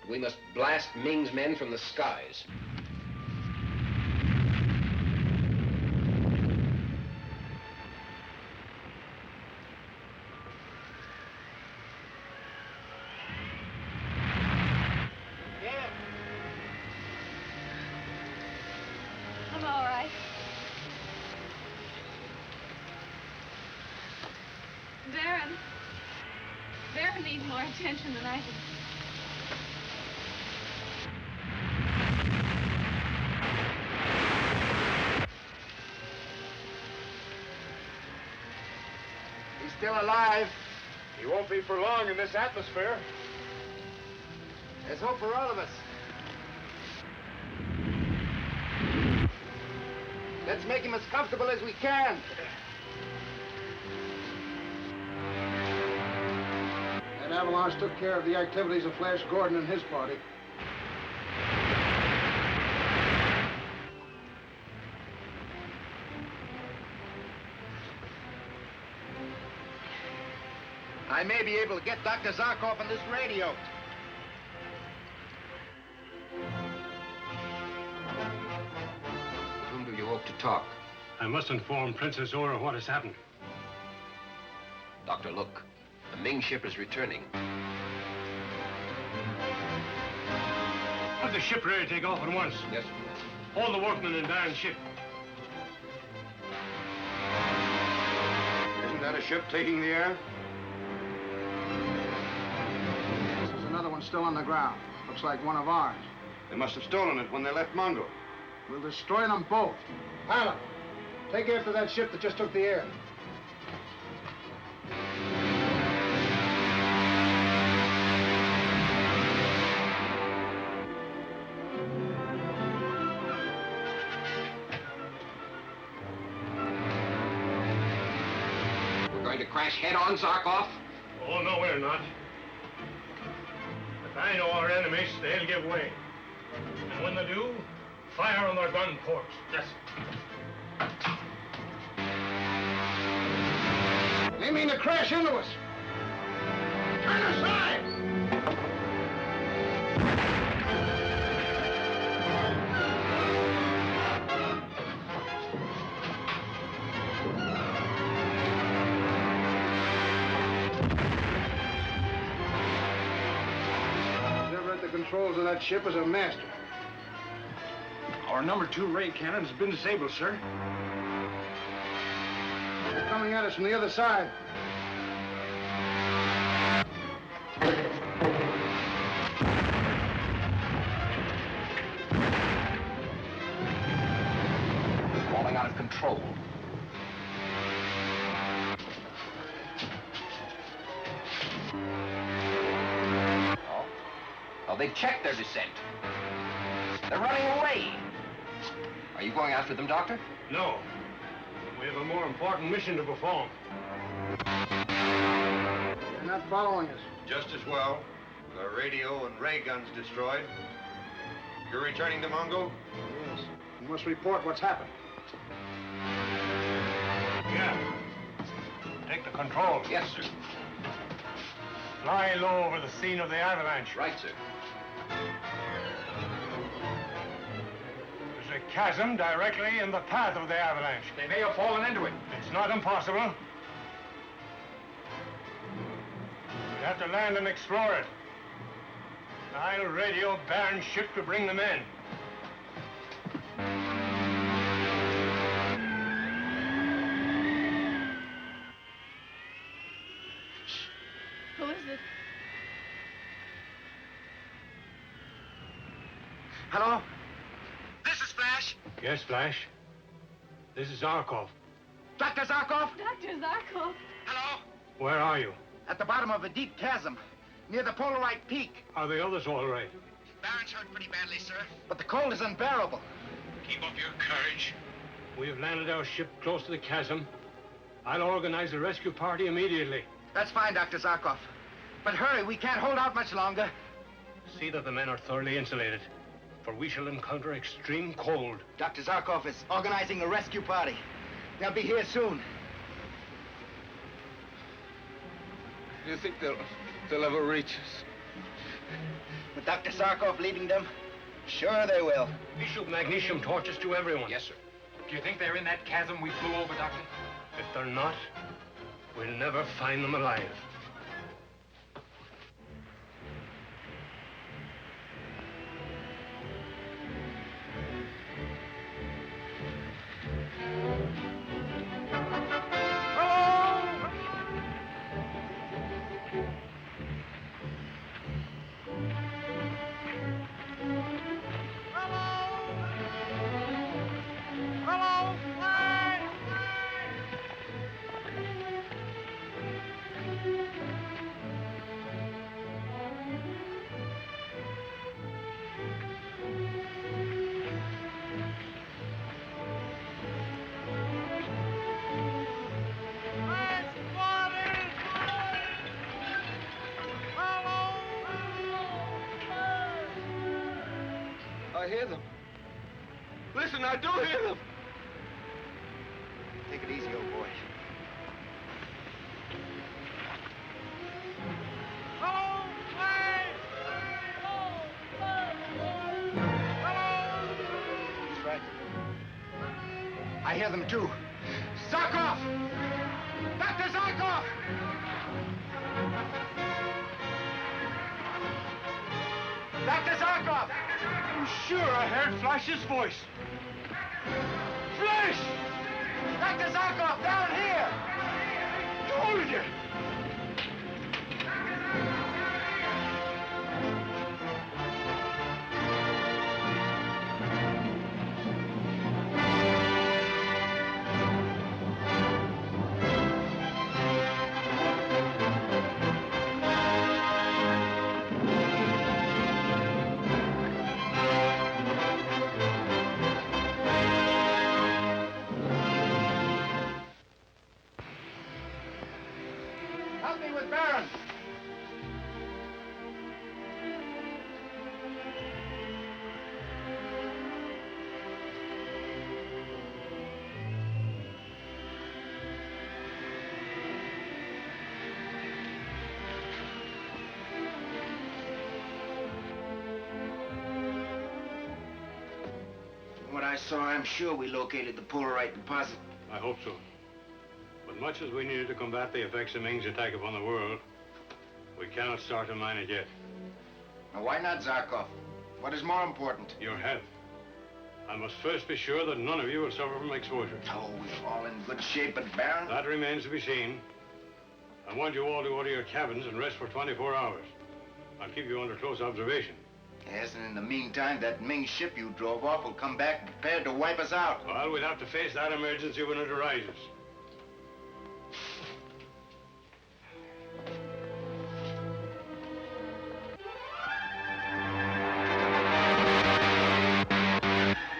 We must blast Ming's men from the skies. I'm all right. Baron needs more attention than I do. He's still alive. He won't be for long in this atmosphere. There's hope for all of us. Let's make him as comfortable as we can. That avalanche took care of the activities of Flash Gordon and his party. I may be able to get Dr. Zarkov on this radio. With whom do you hope to talk? I must inform Princess Aura what has happened. Doctor, look. The Ming ship is returning. Have the ship ready to take off at once. Yes. All the workmen in Baron's ship. Isn't that a ship taking the air? This is another one still on the ground. Looks like one of ours. They must have stolen it when they left Mongo. We'll destroy them both. Pilot, take after that ship that just took the air. crash head-on, Zarkov? Oh, no, we're not. If I know our enemies, they'll give way. And when they do, fire on their gun ports. Yes. They mean to crash into us. Turn aside! Whoever at the controls of that ship is a master. Our number 2 ray cannon has been disabled, sir. They're coming at us from the other side. Falling out of control. Oh, they've checked their descent. They're running away. Are you going after them, Doctor? No. We have a more important mission to perform. They're not following us. Just as well. With our radio and ray guns destroyed. You're returning to Mongo? Yes. You must report what's happened. Yeah. Take the controls. Yes, sir. Fly low over the scene of the avalanche. Right, sir. There's a chasm directly in the path of the avalanche. They may have fallen into it. It's not impossible. We have to land and explore it. I'll radio Baron's ship to bring them in. Who is it? Hello? This is Flash. Yes, Flash. This is Zarkov. Dr. Zarkov? Dr. Zarkov. Hello? Where are you? At the bottom of a deep chasm, near the Polaroid Peak. Are the others all right? Baron's hurt pretty badly, sir. But the cold is unbearable. Keep up your courage. We have landed our ship close to the chasm. I'll organize a rescue party immediately. That's fine, Dr. Zarkov. But hurry, we can't hold out much longer. See that the men are thoroughly insulated, for we shall encounter extreme cold. Dr. Zarkov is organizing a rescue party. They'll be here soon. Do you think they'll ever reach us? With Dr. Zarkov leading them, sure they will. Issue magnesium torches to everyone. Yes, sir. Do you think they're in that chasm we flew over, Doctor? If they're not, we'll never find them alive. I hear them. Listen, I do hear them. Take it easy, old boy. He's right. I hear them too. Zarkov! Dr. Zarkov! Dr. Zarkov! I'm sure I heard Flash's voice. Flash! Dr. Zarkov, down here! Told you! me with Baron. From what I saw, I'm sure we located the Polaroid deposit. I hope so. But much as we needed to combat the effects of Ming's attack upon the world, we cannot start to mine it yet. Now, why not, Zarkov? What is more important? Your health. I must first be sure that none of you will suffer from exposure. Oh, we're all in good shape, but Baron... That remains to be seen. I want you all to go to your cabins and rest for 24 hours. I'll keep you under close observation. Yes, and in the meantime, that Ming ship you drove off will come back prepared to wipe us out. Well, we'll have to face that emergency when it arises.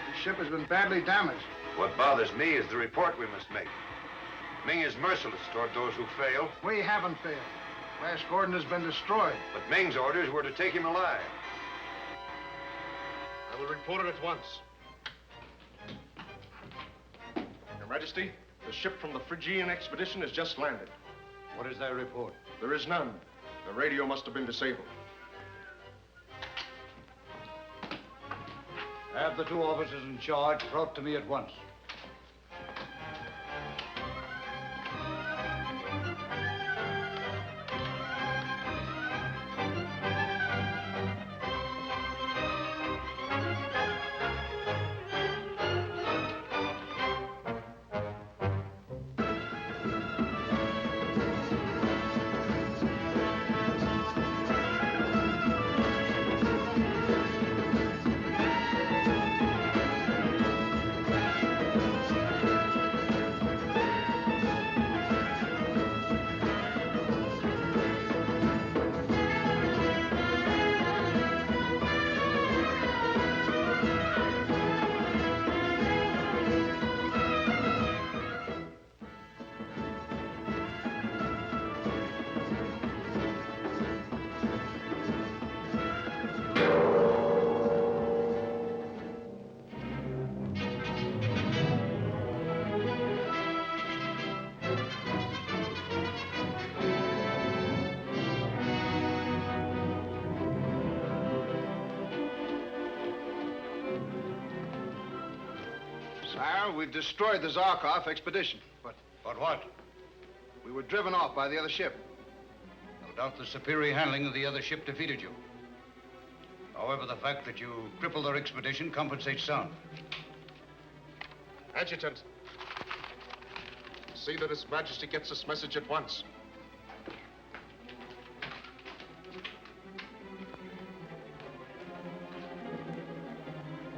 The ship has been badly damaged. What bothers me is the report we must make. Ming is merciless toward those who fail. We haven't failed. Flash Gordon has been destroyed. But Ming's orders were to take him alive. I will report it at once. Your Majesty, the ship from the Phrygian expedition has just landed. What is their report? There is none. The radio must have been disabled. Have the two officers in charge brought to me at once. Sire, we've destroyed the Zarkov expedition. But what? We were driven off by the other ship. No doubt the superior handling of the other ship defeated you. However, the fact that you crippled their expedition compensates some. Adjutant, see that His Majesty gets this message at once.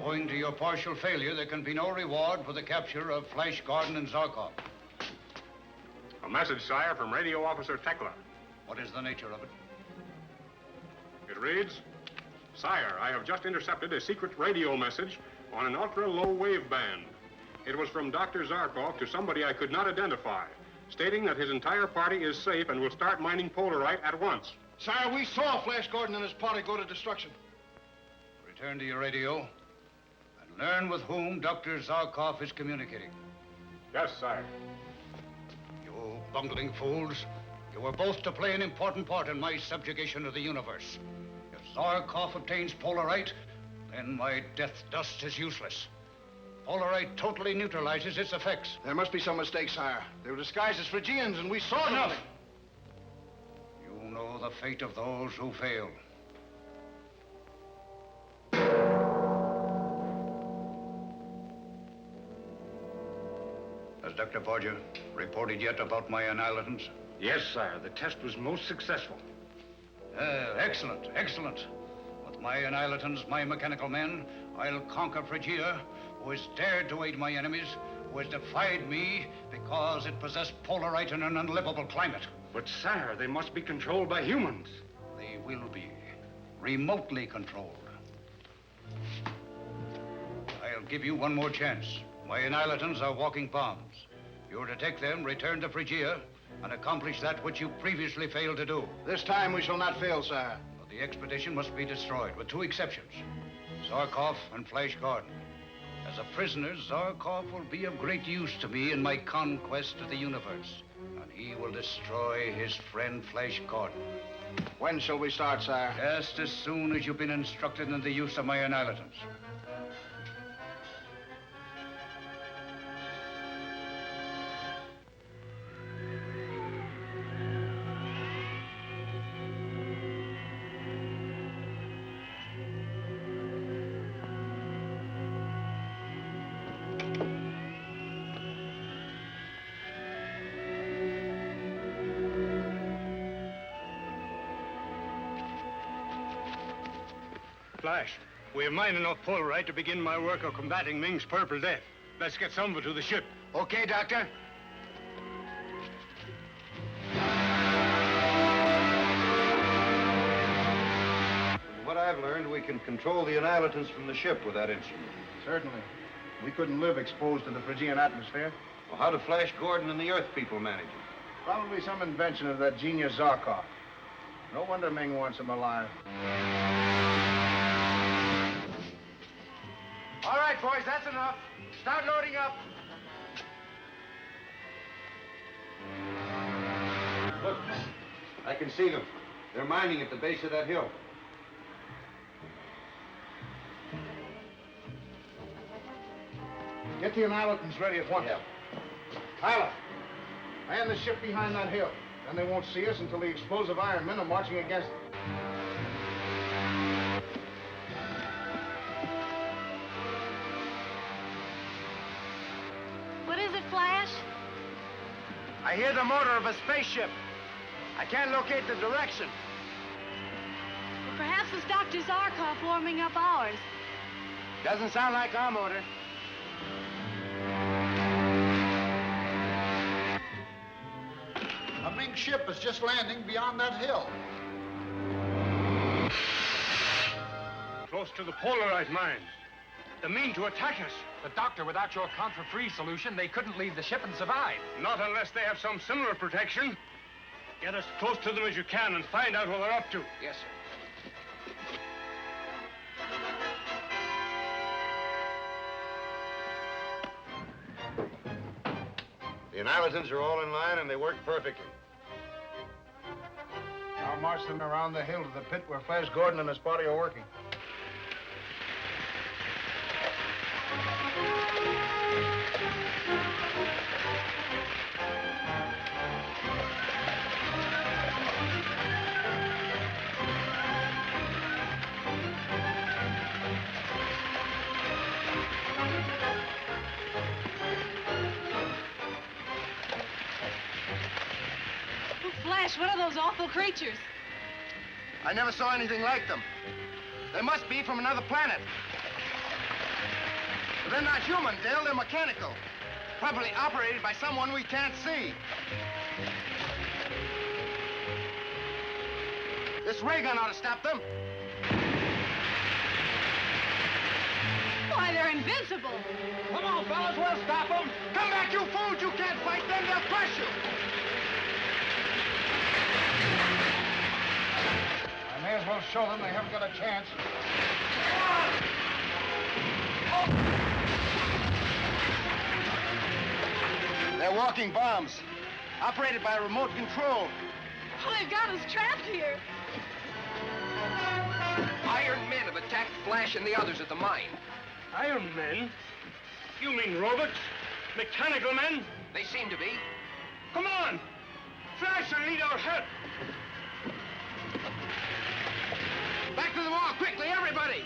Owing to your partial failure, there can be no reward for the capture of Flash Gordon and Zarkov. A message, sire, from Radio Officer Tekla. What is the nature of it? It reads, Sire, I have just intercepted a secret radio message on an ultra-low wave band. It was from Dr. Zarkov to somebody I could not identify, stating that his entire party is safe and will start mining Polaroid at once. Sire, we saw Flash Gordon and his party go to destruction. Return to your radio and learn with whom Dr. Zarkov is communicating. Yes, sire. You bungling fools. You were both to play an important part in my subjugation of the universe. If Zarkov obtains Polaroid, then my death dust is useless. Polaroid totally neutralizes its effects. There must be some mistake, sire. They were disguised as Phrygians, and we saw them. Enough! You know the fate of those who fail. Has Dr. Borgia reported yet about my annihilatants? Yes, sire. The test was most successful. Excellent, excellent. With my annihilatants, my mechanical men, I'll conquer Phrygia, who has dared to aid my enemies, who has defied me because it possessed Polaroid in an unlivable climate. But, sire, they must be controlled by humans. They will be. Remotely controlled. I'll give you one more chance. My annihilatants are walking bombs. You're to take them, return to Phrygia, and accomplish that which you previously failed to do. This time we shall not fail, sire. But the expedition must be destroyed, with two exceptions. Zarkov and Flash Gordon. As a prisoner, Zarkov will be of great use to me in my conquest of the universe. And he will destroy his friend Flash Gordon. When shall we start, sire? Just as soon as you've been instructed in the use of my annihilatants. Flash, we have mined enough Polaroid to begin my work of combating Ming's Purple Death. Let's get some of it to the ship. Okay, Doctor. From what I've learned, we can control the annihilants from the ship with that instrument. Certainly. We couldn't live exposed to the Phrygian atmosphere. Well, how do Flash Gordon and the Earth people manage it? Probably some invention of that genius Zarkov. No wonder Ming wants him alive. All right, boys, that's enough. Start loading up. Look, I can see them. They're mining at the base of that hill. Get the annihilants ready at once. Yeah. Tyler, man the ship behind that hill. Then they won't see us until the explosive Iron Men are marching against them. What is it, Flash? I hear the motor of a spaceship. I can't locate the direction. Well, perhaps it's Dr. Zarkov warming up ours. Doesn't sound like our motor. A Ming ship is just landing beyond that hill. Close to the Polaroid mines. They mean to attack us. But, Doctor, without your contra-free solution, they couldn't leave the ship and survive. Not unless they have some similar protection. Get as close to them as you can and find out what they're up to. Yes, sir. The annihilants are all in line and they work perfectly. I'll march them around the hill to the pit where Flash Gordon and his party are working. Flash, what are those awful creatures? I never saw anything like them. They must be from another planet. But they're not human, Dale. They're mechanical. Probably operated by someone we can't see. This ray gun ought to stop them. Why, they're invincible. Come on, fellas, we'll stop them. Come back, you fools. You can't fight them. They'll crush you. I may as well show them they haven't got a chance. They're walking bombs, operated by remote control. Oh, they've got us trapped here. Iron Men have attacked Flash and the others at the mine. Iron Men? You mean robots? Mechanical men? They seem to be. Come on! Flash will need our help! Back to the wall, quickly, everybody!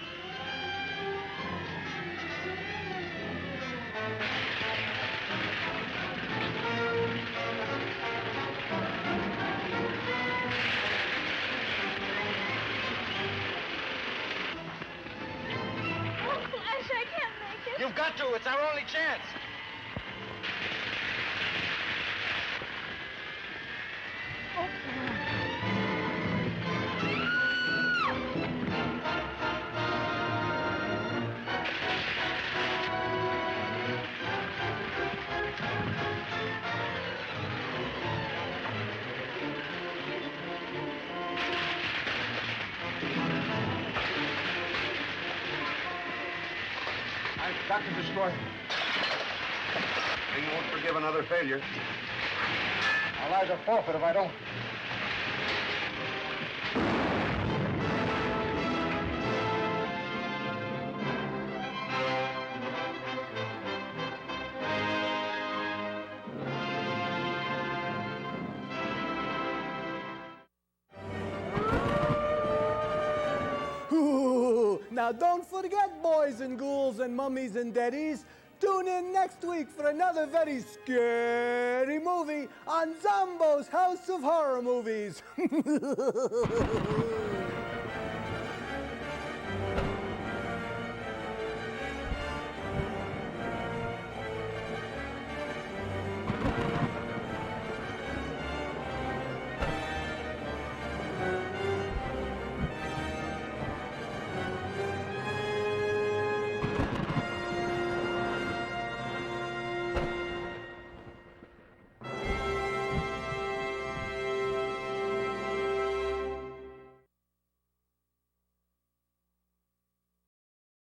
Oh, Flash, I can't make it. You've got to. It's our only chance. Dr. destroyed. King won't forgive another failure. Our lives are forfeit if I don't. Ooh, now don't forget, boys and ghouls and mummies and daddies, tune in next week for another very scary movie on Zomboo's House of Horror Movies.